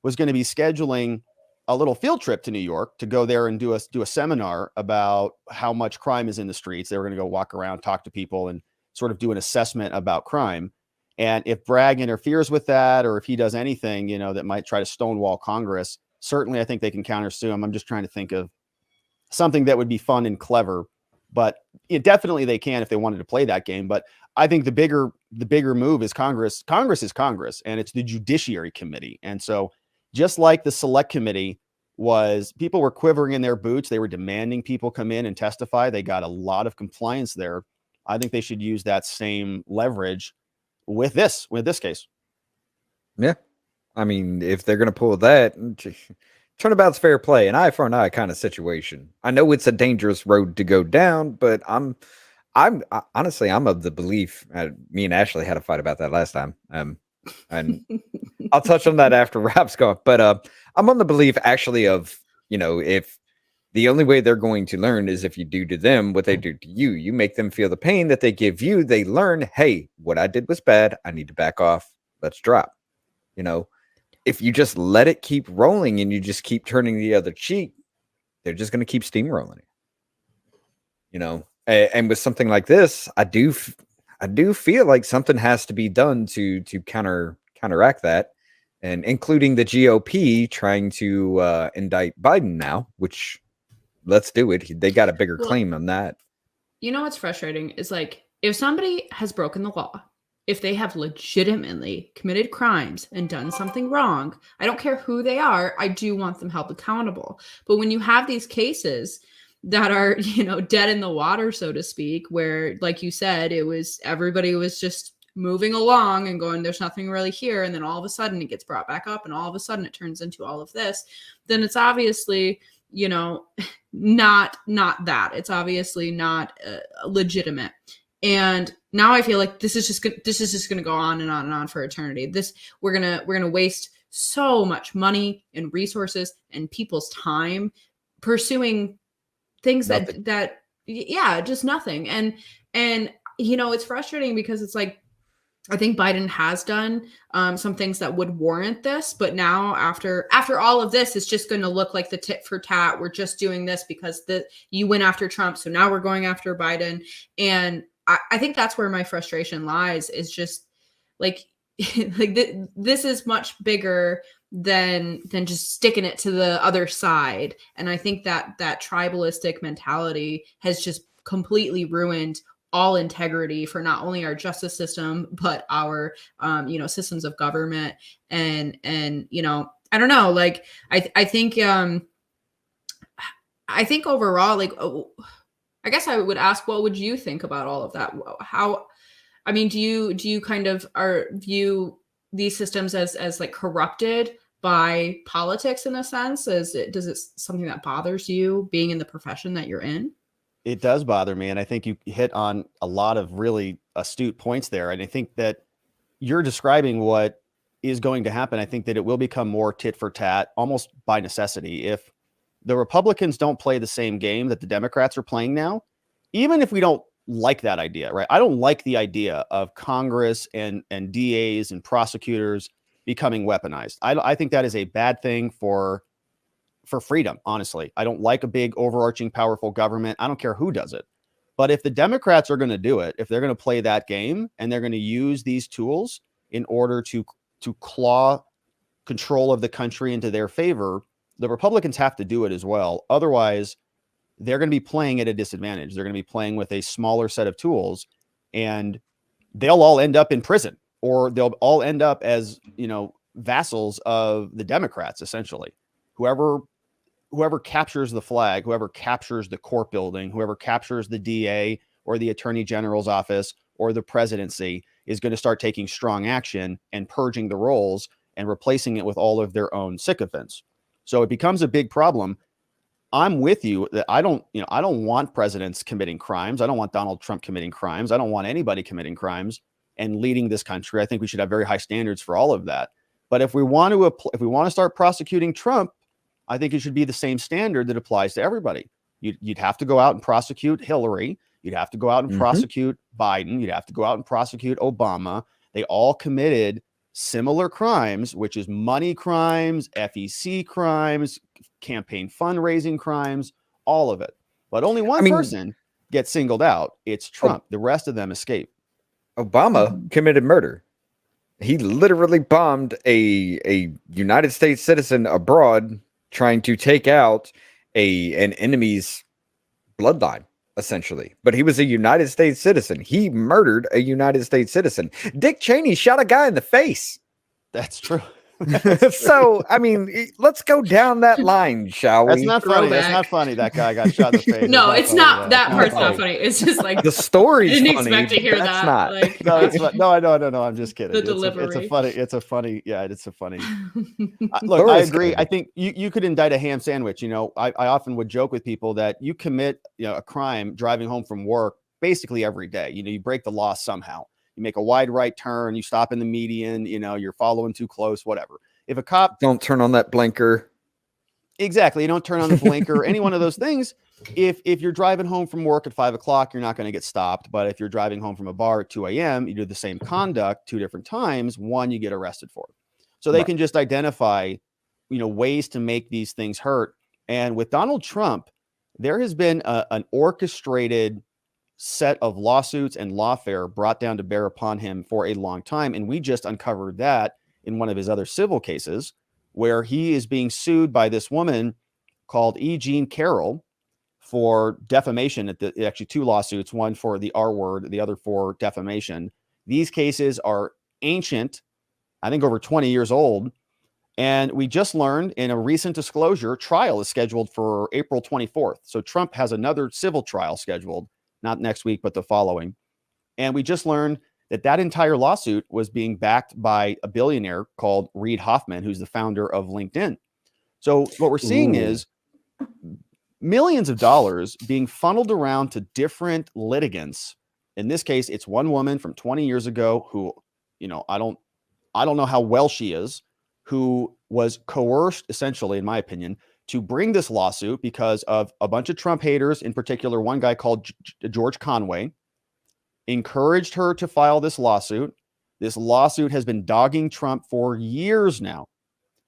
was going to be scheduling a little field trip to New York to go there and do a seminar about how much crime is in the streets. They were going to go walk around, talk to people, and sort of do an assessment about crime. And if Bragg interferes with that, or if he does anything, you know, that might try to stonewall Congress, certainly I think they can countersue him. I'm just trying to think of something that would be fun and clever, but definitely they can if they wanted to play that game. But I think the bigger move is Congress. Congress is Congress, and it's the Judiciary Committee. And so just like the Select Committee people were quivering in their boots. They were demanding people come in and testify. They got a lot of compliance there. I think they should use that same leverage with this case. Yeah. I mean, if they're going to pull that, turnabout's fair play, an eye for an eye kind of situation. I know it's a dangerous road to go down, but I'm honestly, I'm of the belief, me and Ashley had a fight about that last time. And I'll touch on that after Rob's gone. But I'm on the belief actually of, you know, if the only way they're going to learn is if you do to them what they do to you. You make them feel the pain that they give you. They learn, hey, what I did was bad. I need to back off. Let's drop. You know, if you just let it keep rolling and you just keep turning the other cheek, they're just going to keep steamrolling it. You know, And with something like this, I do feel like something has to be done to counteract that, and including the GOP trying to indict Biden now, which let's do it. They got a bigger Well, claim on that. You know what's frustrating is like if somebody has broken the law, if they have legitimately committed crimes and done something wrong, I don't care who they are, I do want them held accountable. But when you have these cases that are, dead in the water, so to speak, where, like you said, everybody was just moving along and going, there's nothing really here. And then all of a sudden it gets brought back up and all of a sudden it turns into all of this, then it's obviously, not that. It's obviously not legitimate. And now I feel like this is just going to go on and on and on for eternity. We're going to waste so much money and resources and people's time pursuing things that just nothing. And it's frustrating because it's like, I think Biden has done some things that would warrant this, but now after all of this, it's just going to look like the tit for tat. We're just doing this because you went after Trump, so now we're going after Biden. And I think that's where my frustration lies. Is just like this is much bigger than just sticking it to the other side. And I think that tribalistic mentality has just completely ruined all integrity for not only our justice system, but our, systems of government. And, I don't know, like, I think overall, like, I guess I would ask, what would you think about all of that? Do you kind of view these systems as like corrupted by politics in a sense? Does it something that bothers you being in the profession that you're in? It does bother me. And I think you hit on a lot of really astute points there. And I think that you're describing what is going to happen. I think that it will become more tit for tat, almost by necessity. If the Republicans don't play the same game that the Democrats are playing now, even if we don't like that idea, right? I don't like the idea of Congress and DAs and prosecutors becoming weaponized. I think that is a bad thing for freedom. Honestly, I don't like a big overarching powerful government. I don't care who does it. But if the Democrats are going to do it, if they're going to play that game and they're going to use these tools in order to claw control of the country into their favor, the Republicans have to do it as well. Otherwise, they're going to be playing at a disadvantage. They're going to be playing with a smaller set of tools, and they'll all end up in prison, or they'll all end up as, vassals of the Democrats, essentially. Whoever captures the flag, whoever captures the court building, whoever captures the DA or the attorney general's office or the presidency is going to start taking strong action and purging the rolls and replacing it with all of their own sycophants. So it becomes a big problem. I'm with you that I don't want presidents committing crimes. I don't want Donald Trump committing crimes. I don't want anybody committing crimes and leading this country. I think we should have very high standards for all of that. But if we want to start prosecuting Trump, I think it should be the same standard that applies to everybody. You'd have to go out and prosecute Hillary. You'd have to go out and prosecute Biden. You'd have to go out and prosecute Obama. They all committed similar crimes, which is money crimes, FEC crimes, campaign fundraising crimes, all of it. But only one person gets singled out. It's Trump. The rest of them escape. Obama committed murder. He literally bombed a United States citizen abroad trying to take out an enemy's bloodline, essentially. But he was a United States citizen. He murdered a United States citizen. Dick Cheney shot a guy in the face. That's true. So, let's go down that line, shall we? That's not funny. That's not funny. That guy got shot in the face. No, it's not. That part's not funny. It's just like the story's I didn't funny. expect to hear That's that. not. Like, No, no. I'm just kidding. The delivery. It's a funny. Look, I agree. I think you could indict a ham sandwich. I often would joke with people that you commit a crime driving home from work basically every day. You break the law somehow. You make a wide right turn, you stop in the median, you're following too close, whatever. If a cop don't turn on that blinker. Exactly. You don't turn on the blinker, any one of those things. If you're driving home from work at 5 o'clock, you're not going to get stopped. But if you're driving home from a bar at 2 a.m., you do the same conduct 2 different times, one you get arrested for. So they can just identify, ways to make these things hurt. And with Donald Trump, there has been an orchestrated set of lawsuits and lawfare brought down to bear upon him for a long time. And we just uncovered that in one of his other civil cases, where he is being sued by this woman called E. Jean Carroll for defamation. Actually, 2 lawsuits, one for the R word, the other for defamation. These cases are ancient, I think over 20 years old. And we just learned in a recent disclosure, trial is scheduled for April 24th. So Trump has another civil trial scheduled, not next week, but the following. And we just learned that that entire lawsuit was being backed by a billionaire called Reid Hoffman, who's the founder of LinkedIn. So what we're seeing is millions of dollars being funneled around to different litigants. In this case, it's one woman from 20 years ago who, you know, I don't know how well she is, who was coerced, essentially, in my opinion, to bring this lawsuit because of a bunch of Trump haters, in particular, one guy called George Conway, encouraged her to file this lawsuit. This lawsuit has been dogging Trump for years now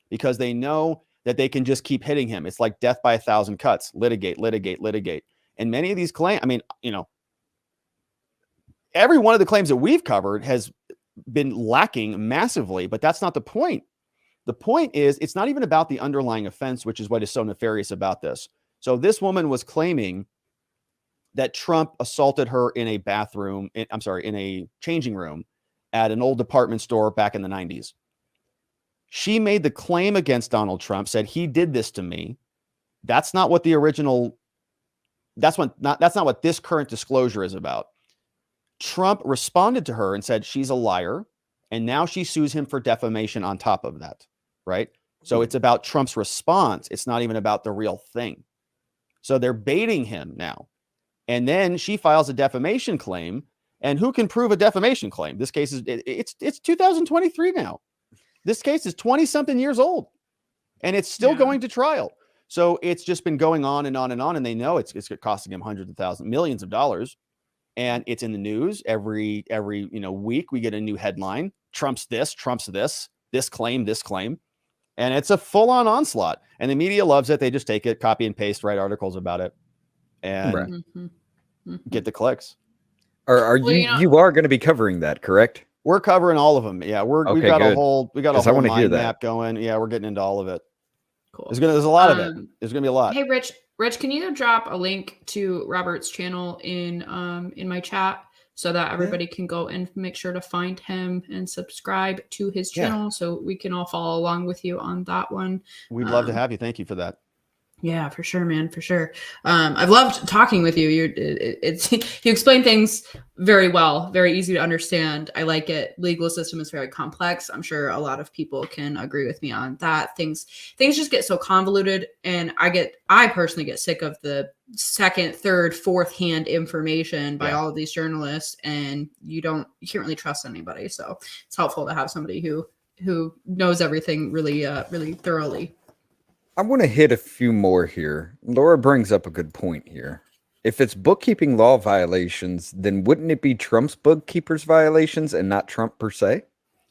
because they know that they can just keep hitting him. It's like death by 1,000 cuts, litigate, litigate, litigate. And many of these claims, I mean, you know, every one of the claims that we've covered has been lacking massively, but that's not the point. The point is, it's not even about the underlying offense, which is what is so nefarious about this. So this woman was claiming that Trump assaulted her in a bathroom, in a changing room at an old department store back in the 90s. She made the claim against Donald Trump, said he did this to me. That's not what the original, that's not what this current disclosure is about. Trump responded to her and said she's a liar, and now she sues him for defamation on top of that, right? So it's about Trump's response. It's not even about the real thing. So they're baiting him now. And then she files a defamation claim. And who can prove a defamation claim? This case is, it's 2023 now. This case is 20-something years old, and it's still going to trial. So it's just been going on and on and on, and they know it's costing him hundreds of thousands, millions of dollars. And it's in the news every week. We get a new headline. Trump's this claim. And it's a full-on onslaught. And the media loves it. They just take it, copy and paste, write articles about it, and get the clicks. You are going to be covering that, correct? We're covering all of them. Yeah, we've got a whole mind map going. Yeah, we're getting into all of it. Cool. There's a lot of it. There's gonna be a lot. Hey, Rich, can you drop a link to Robert's channel in my chat so that everybody can go and make sure to find him and subscribe to his channel so we can all follow along with you on that one. We'd love to have you. Thank you for that. Yeah, for sure, man, for sure. I've loved talking with you. You explain things very well, very easy to understand. I like it. Legal system is very complex. I'm sure a lot of people can agree with me on that. Things just get so convoluted, and I personally get sick of the second, third, fourth hand information by all of these journalists, and you can't really trust anybody. So it's helpful to have somebody who knows everything really, really thoroughly. I want to hit a few more here. Laura brings up a good point here. If it's bookkeeping law violations, then wouldn't it be Trump's bookkeepers violations and not Trump per se?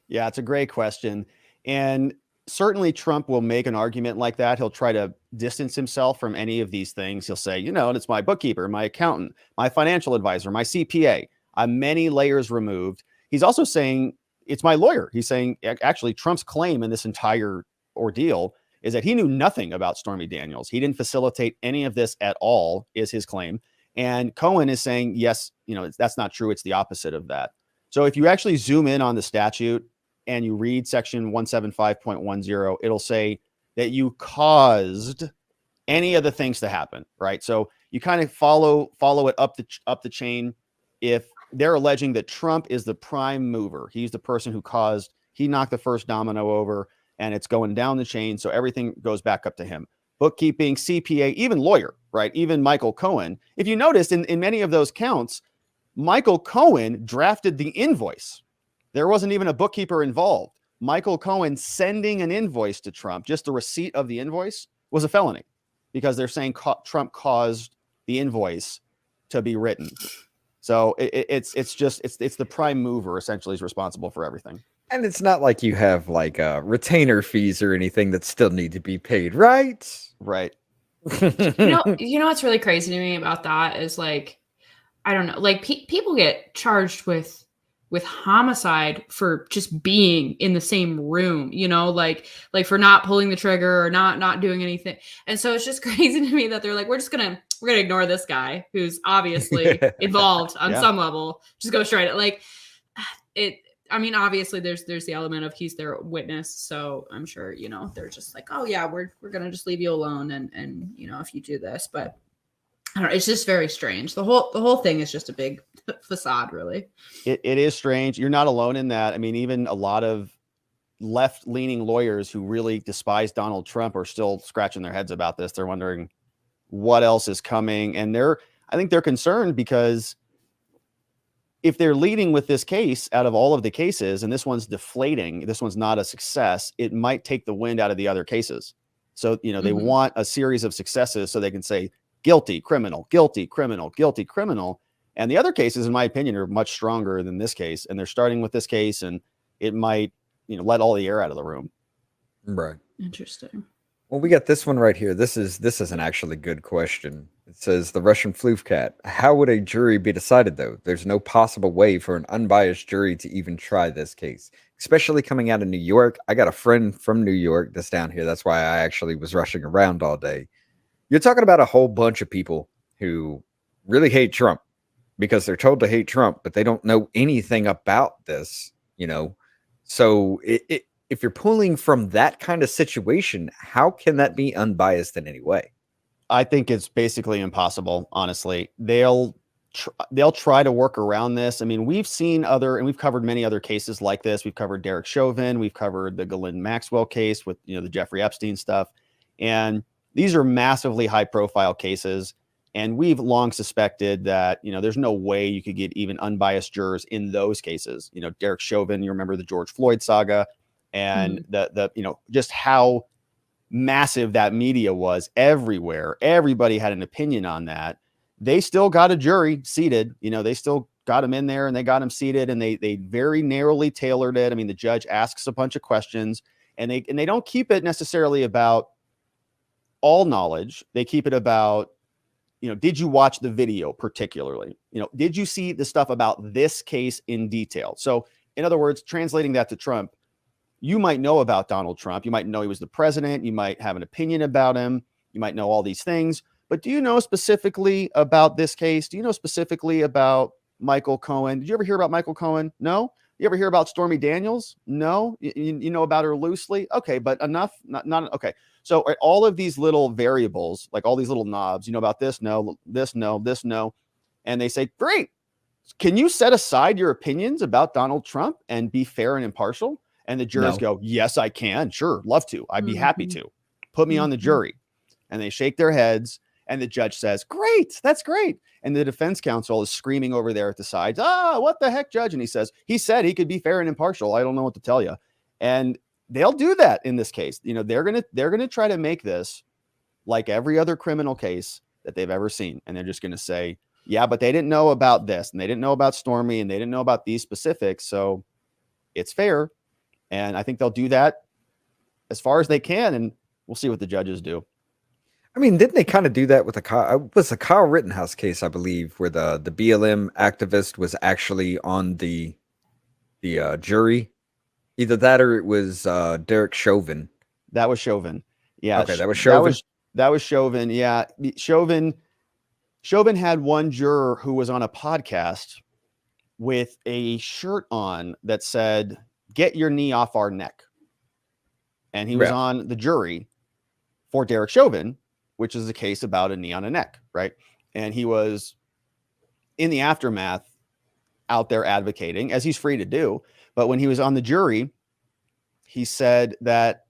Yeah, it's a great question. And certainly Trump will make an argument like that. He'll try to distance himself from any of these things. He'll say, it's my bookkeeper, my accountant, my financial advisor, my CPA. I'm many layers removed. He's also saying it's my lawyer. He's saying actually Trump's claim in this entire ordeal is that he knew nothing about Stormy Daniels. He didn't facilitate any of this at all, is his claim. And Cohen is saying, yes, that's not true. It's the opposite of that. So if you actually zoom in on the statute and you read section 175.10, it'll say that you caused any of the things to happen, right? So you kind of follow it up the chain. If they're alleging that Trump is the prime mover, he's the person he knocked the first domino over, and it's going down the chain. So everything goes back up to him. Bookkeeping, CPA, even lawyer, right? Even Michael Cohen. If you noticed in many of those counts, Michael Cohen drafted the invoice. There wasn't even a bookkeeper involved. Michael Cohen sending an invoice to Trump, just the receipt of the invoice, was a felony because they're saying Trump caused the invoice to be written. So it's the prime mover essentially is responsible for everything. And it's not like you have like retainer fees or anything that still need to be paid, right? Right. You know what's really crazy to me about that is like, I don't know, like people get charged with homicide for just being in the same room, you know, like for not pulling the trigger or not doing anything. And so it's just crazy to me that they're like, we're gonna ignore this guy who's obviously involved on some level. Just go straight at like it. I mean, obviously there's the element of he's their witness. So I'm sure, you know, they're just like, oh yeah, we're going to just leave you alone. And, you know, if you do this, but I don't know, it's just very strange. The whole thing is just a big facade, really. It is strange. You're not alone in that. I mean, even a lot of left-leaning lawyers who really despise Donald Trump are still scratching their heads about this. They're wondering what else is coming. And I think they're concerned because if they're leading with this case out of all of the cases, and this one's deflating, this one's not a success, it might take the wind out of the other cases. So, you know, they want a series of successes so they can say guilty, criminal, guilty, criminal, guilty, criminal. And the other cases, in my opinion, are much stronger than this case. And they're starting with this case, and it might, you know, let all the air out of the room. Right. Interesting. Well, we got this one right here. This is an actually good question. It says the Russian floof cat. How would a jury be decided though? There's no possible way for an unbiased jury to even try this case, especially coming out of New York. I got a friend from New York that's down here. That's why I actually was rushing around all day. You're talking about a whole bunch of people who really hate Trump because they're told to hate Trump, but they don't know anything about this, you know. So if you're pulling from that kind of situation, how can that be unbiased in any way? I think it's basically impossible, honestly. They'll try to work around this. I mean, we've seen and we've covered many other cases like this. We've covered Derek Chauvin. We've covered the Ghislaine Maxwell case with, you know, the Jeffrey Epstein stuff. And these are massively high profile cases. And we've long suspected that, you know, there's no way you could get even unbiased jurors in those cases. You know, Derek Chauvin, you remember the George Floyd saga, and the you know, just how massive that media was everywhere. Everybody had an opinion on that. They still got a jury seated, you know, they still got him in there and they got him seated, and they very narrowly tailored it. I mean, the judge asks a bunch of questions, and they don't keep it necessarily about all knowledge. They keep it about, you know, did you watch the video particularly? You know, did you see the stuff about this case in detail? So in other words, translating that to Trump, you might know about Donald Trump. You might know he was the president. You might have an opinion about him. You might know all these things. But do you know specifically about this case? Do you know specifically about Michael Cohen? Did you ever hear about Michael Cohen? No. You ever hear about Stormy Daniels? No. You know about her loosely? Okay, but enough? Not okay. So all of these little variables, like all these little knobs, you know about this? No, this, no, this, no. And they say, great. Can you set aside your opinions about Donald Trump and be fair and impartial? And the jurors go, yes, I can. Sure. Love to. I'd be happy to. Put me on the jury. And they shake their heads. And the judge says, great. That's great. And the defense counsel is screaming over there at the sides. What the heck, judge? And he said he could be fair and impartial. I don't know what to tell you. And they'll do that in this case. You know, they're going to try to make this like every other criminal case that they've ever seen. And they're just going to say, yeah, but they didn't know about this, and they didn't know about Stormy, and they didn't know about these specifics. So it's fair. And I think they'll do that as far as they can, and we'll see what the judges do. I mean, didn't they kind of do that with the Kyle Rittenhouse case, I believe, where the BLM activist was actually on the jury? Either that or it was Derek Chauvin. That was Chauvin. Yeah. Okay, that was Chauvin. That was Chauvin. Yeah. Chauvin had one juror who was on a podcast with a shirt on that said, "Get your knee off our neck." And he was on the jury for Derek Chauvin, which is a case about a knee on a neck, right? And he was in the aftermath out there advocating, as he's free to do. But when he was on the jury, he said that,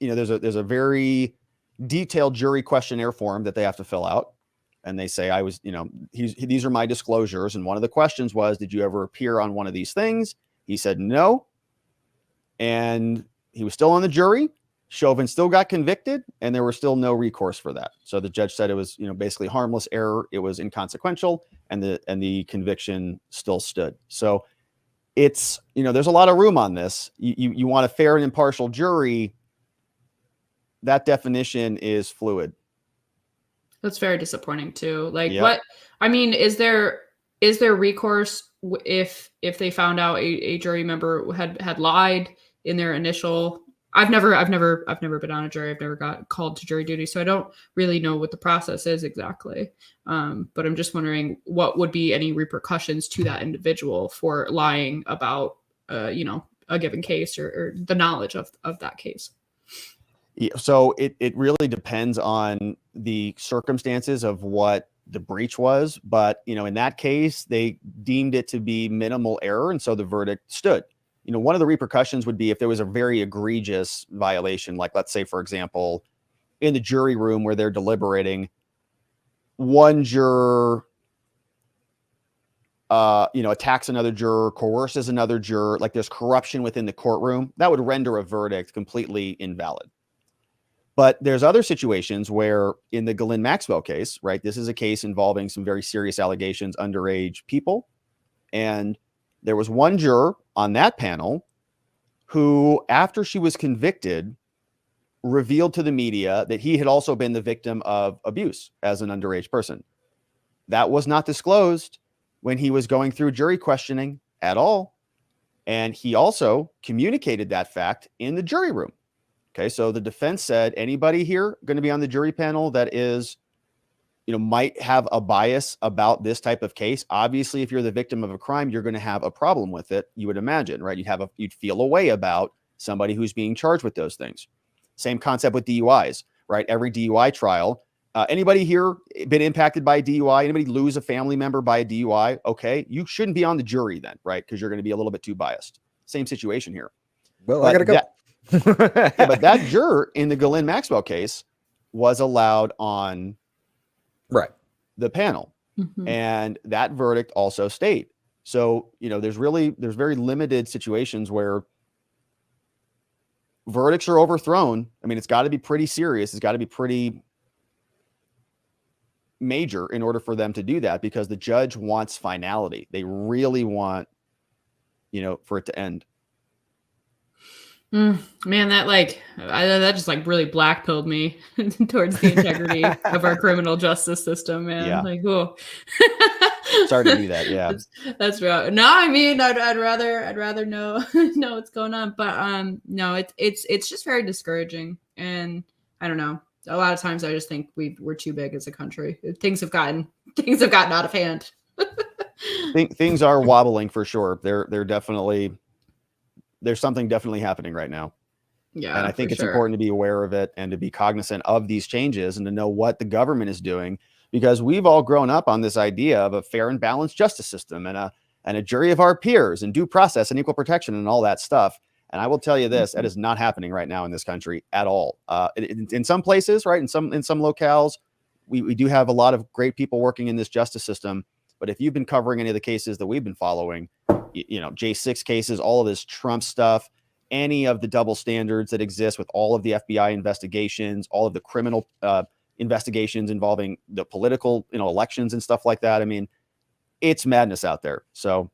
you know, there's a very detailed jury questionnaire form that they have to fill out. And they say, these are my disclosures. And one of the questions was, did you ever appear on one of these things? He said no. And he was still on the jury. Chauvin still got convicted, and there was still no recourse for that. So the judge said it was, basically harmless error. It was inconsequential, and the conviction still stood. So it's, there's a lot of room on this. You want a fair and impartial jury. That definition is fluid. That's very disappointing too. Like Yep. is there is there recourse if they found out a jury member had lied in their initial? I've never been on a jury. I've never got called to jury duty, so I don't really know what the process is exactly. But I'm just wondering what would be any repercussions to that individual for lying about, a given case or the knowledge of that case. Yeah, so it really depends on the circumstances of what the breach was. But, in that case, they deemed it to be minimal error. And so the verdict stood. One of the repercussions would be if there was a very egregious violation, like let's say, for example, in the jury room where they're deliberating, one juror, attacks another juror, coerces another juror, like there's corruption within the courtroom, that would render a verdict completely invalid. But there's other situations where in the Ghislaine Maxwell case, right, this is a case involving some very serious allegations, underage people. And there was one juror on that panel who, after she was convicted, revealed to the media that he had also been the victim of abuse as an underage person. That was not disclosed when he was going through jury questioning at all. And he also communicated that fact in the jury room. Okay, so the defense said, anybody here going to be on the jury panel that is, might have a bias about this type of case. Obviously, if you're the victim of a crime, you're going to have a problem with it. You would imagine, right? You'd feel a way about somebody who's being charged with those things. Same concept with DUIs, right? Every DUI trial, anybody here been impacted by a DUI? Anybody lose a family member by a DUI? Okay, you shouldn't be on the jury then, right? Because you're going to be a little bit too biased. Same situation here. Well, I gotta go. Yeah, but that juror in the Ghislaine Maxwell case was allowed on the panel. Mm-hmm. And that verdict also stayed. So, there's very limited situations where verdicts are overthrown. I mean, it's got to be pretty serious. It's got to be pretty major in order for them to do that, because the judge wants finality. They really want, for it to end. Man, that just really black-pilled me towards the integrity of our criminal justice system, man. Yeah. Oh. Sorry to do that. Yeah. That's right. No, I mean, I'd rather know what's going on, but no, it's just very discouraging, and I don't know. A lot of times, I just think we're too big as a country. Things have gotten out of hand. Things are wobbling for sure. They're definitely. There's something definitely happening right now. Yeah. And I think it's important to be aware of it and to be cognizant of these changes and to know what the government is doing, because we've all grown up on this idea of a fair and balanced justice system and a jury of our peers and due process and equal protection and all that stuff. And I will tell you this, that is not happening right now in this country at all. In some places, right, in some locales, we do have a lot of great people working in this justice system. But if you've been covering any of the cases that we've been following, J6 cases, all of this Trump stuff, any of the double standards that exist with all of the FBI investigations, all of the criminal investigations involving the political, elections and stuff like that. I mean, it's madness out there. So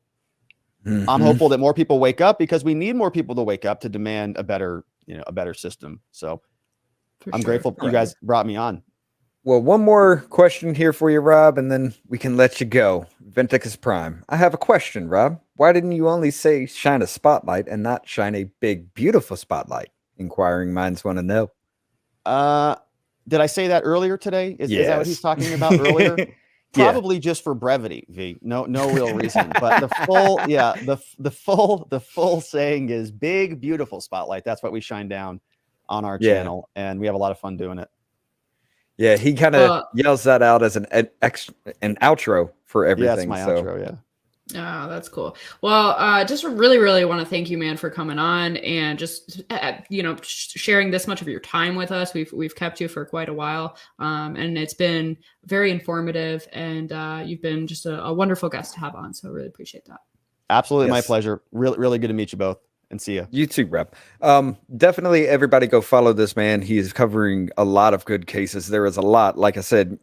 I'm hopeful that more people wake up, because we need more people to wake up to demand a better system. So I'm grateful you guys brought me on. Well, one more question here for you, Rob, and then we can let you go. Venticus Prime. I have a question, Rob. Why didn't you only say shine a spotlight and not shine a big, beautiful spotlight? Inquiring minds want to know. Did I say that earlier today? Is that what he's talking about earlier? Probably just for brevity, V. No real reason. But the full saying is big, beautiful spotlight. That's what we shine down on our channel, and we have a lot of fun doing it. Yeah, he kind of yells that out as an outro for everything. Yeah, it's my outro, yeah. Oh, that's cool. Well, just really, really want to thank you, man, for coming on and just, sharing this much of your time with us. We've kept you for quite a while, and it's been very informative, and you've been just a wonderful guest to have on. So I really appreciate that. Absolutely. Yes. My pleasure. Really, really good to meet you both. And see you. You too, Rob. Definitely everybody go follow this man. He is covering a lot of good cases. There is a lot. Like I said,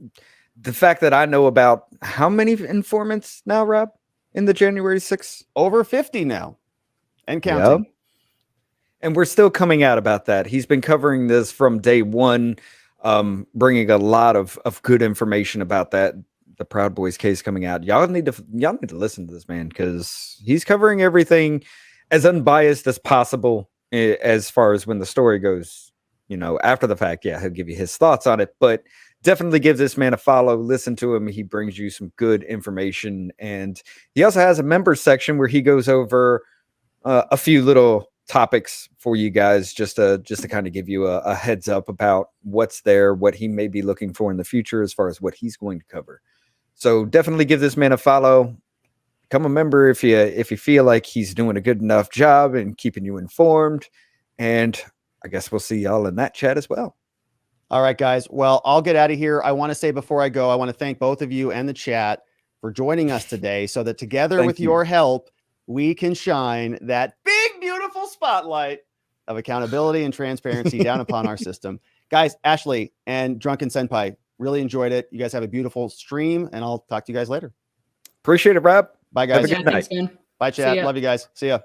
the fact that I know about how many informants now, Rob, in the January 6th? Over 50 now and counting. Yep. And we're still coming out about that. He's been covering this from day one, bringing a lot of good information about that. the Proud Boys case coming out. Y'all need to listen to this man, because he's covering everything as unbiased as possible, as far as when the story goes. After the fact, yeah, he'll give you his thoughts on it, but definitely give this man a follow. Listen to him. He brings you some good information, and he also has a members section where he goes over a few little topics for you guys, just to kind of give you a heads up about what's there, what he may be looking for in the future as far as what he's going to cover. So definitely give this man a follow. Become a member if you feel like he's doing a good enough job and keeping you informed. And I guess we'll see y'all in that chat as well. All right, guys. Well, I'll get out of here. I want to say before I go, I want to thank both of you and the chat for joining us today, so that together with your help, we can shine that big, beautiful spotlight of accountability and transparency down upon our system. Guys, Ashley and Drunken Senpai, really enjoyed it. You guys have a beautiful stream, and I'll talk to you guys later. Appreciate it, Rob. Bye, guys. Have a good night. Thanks, man. Bye, chat. Love you guys. See ya.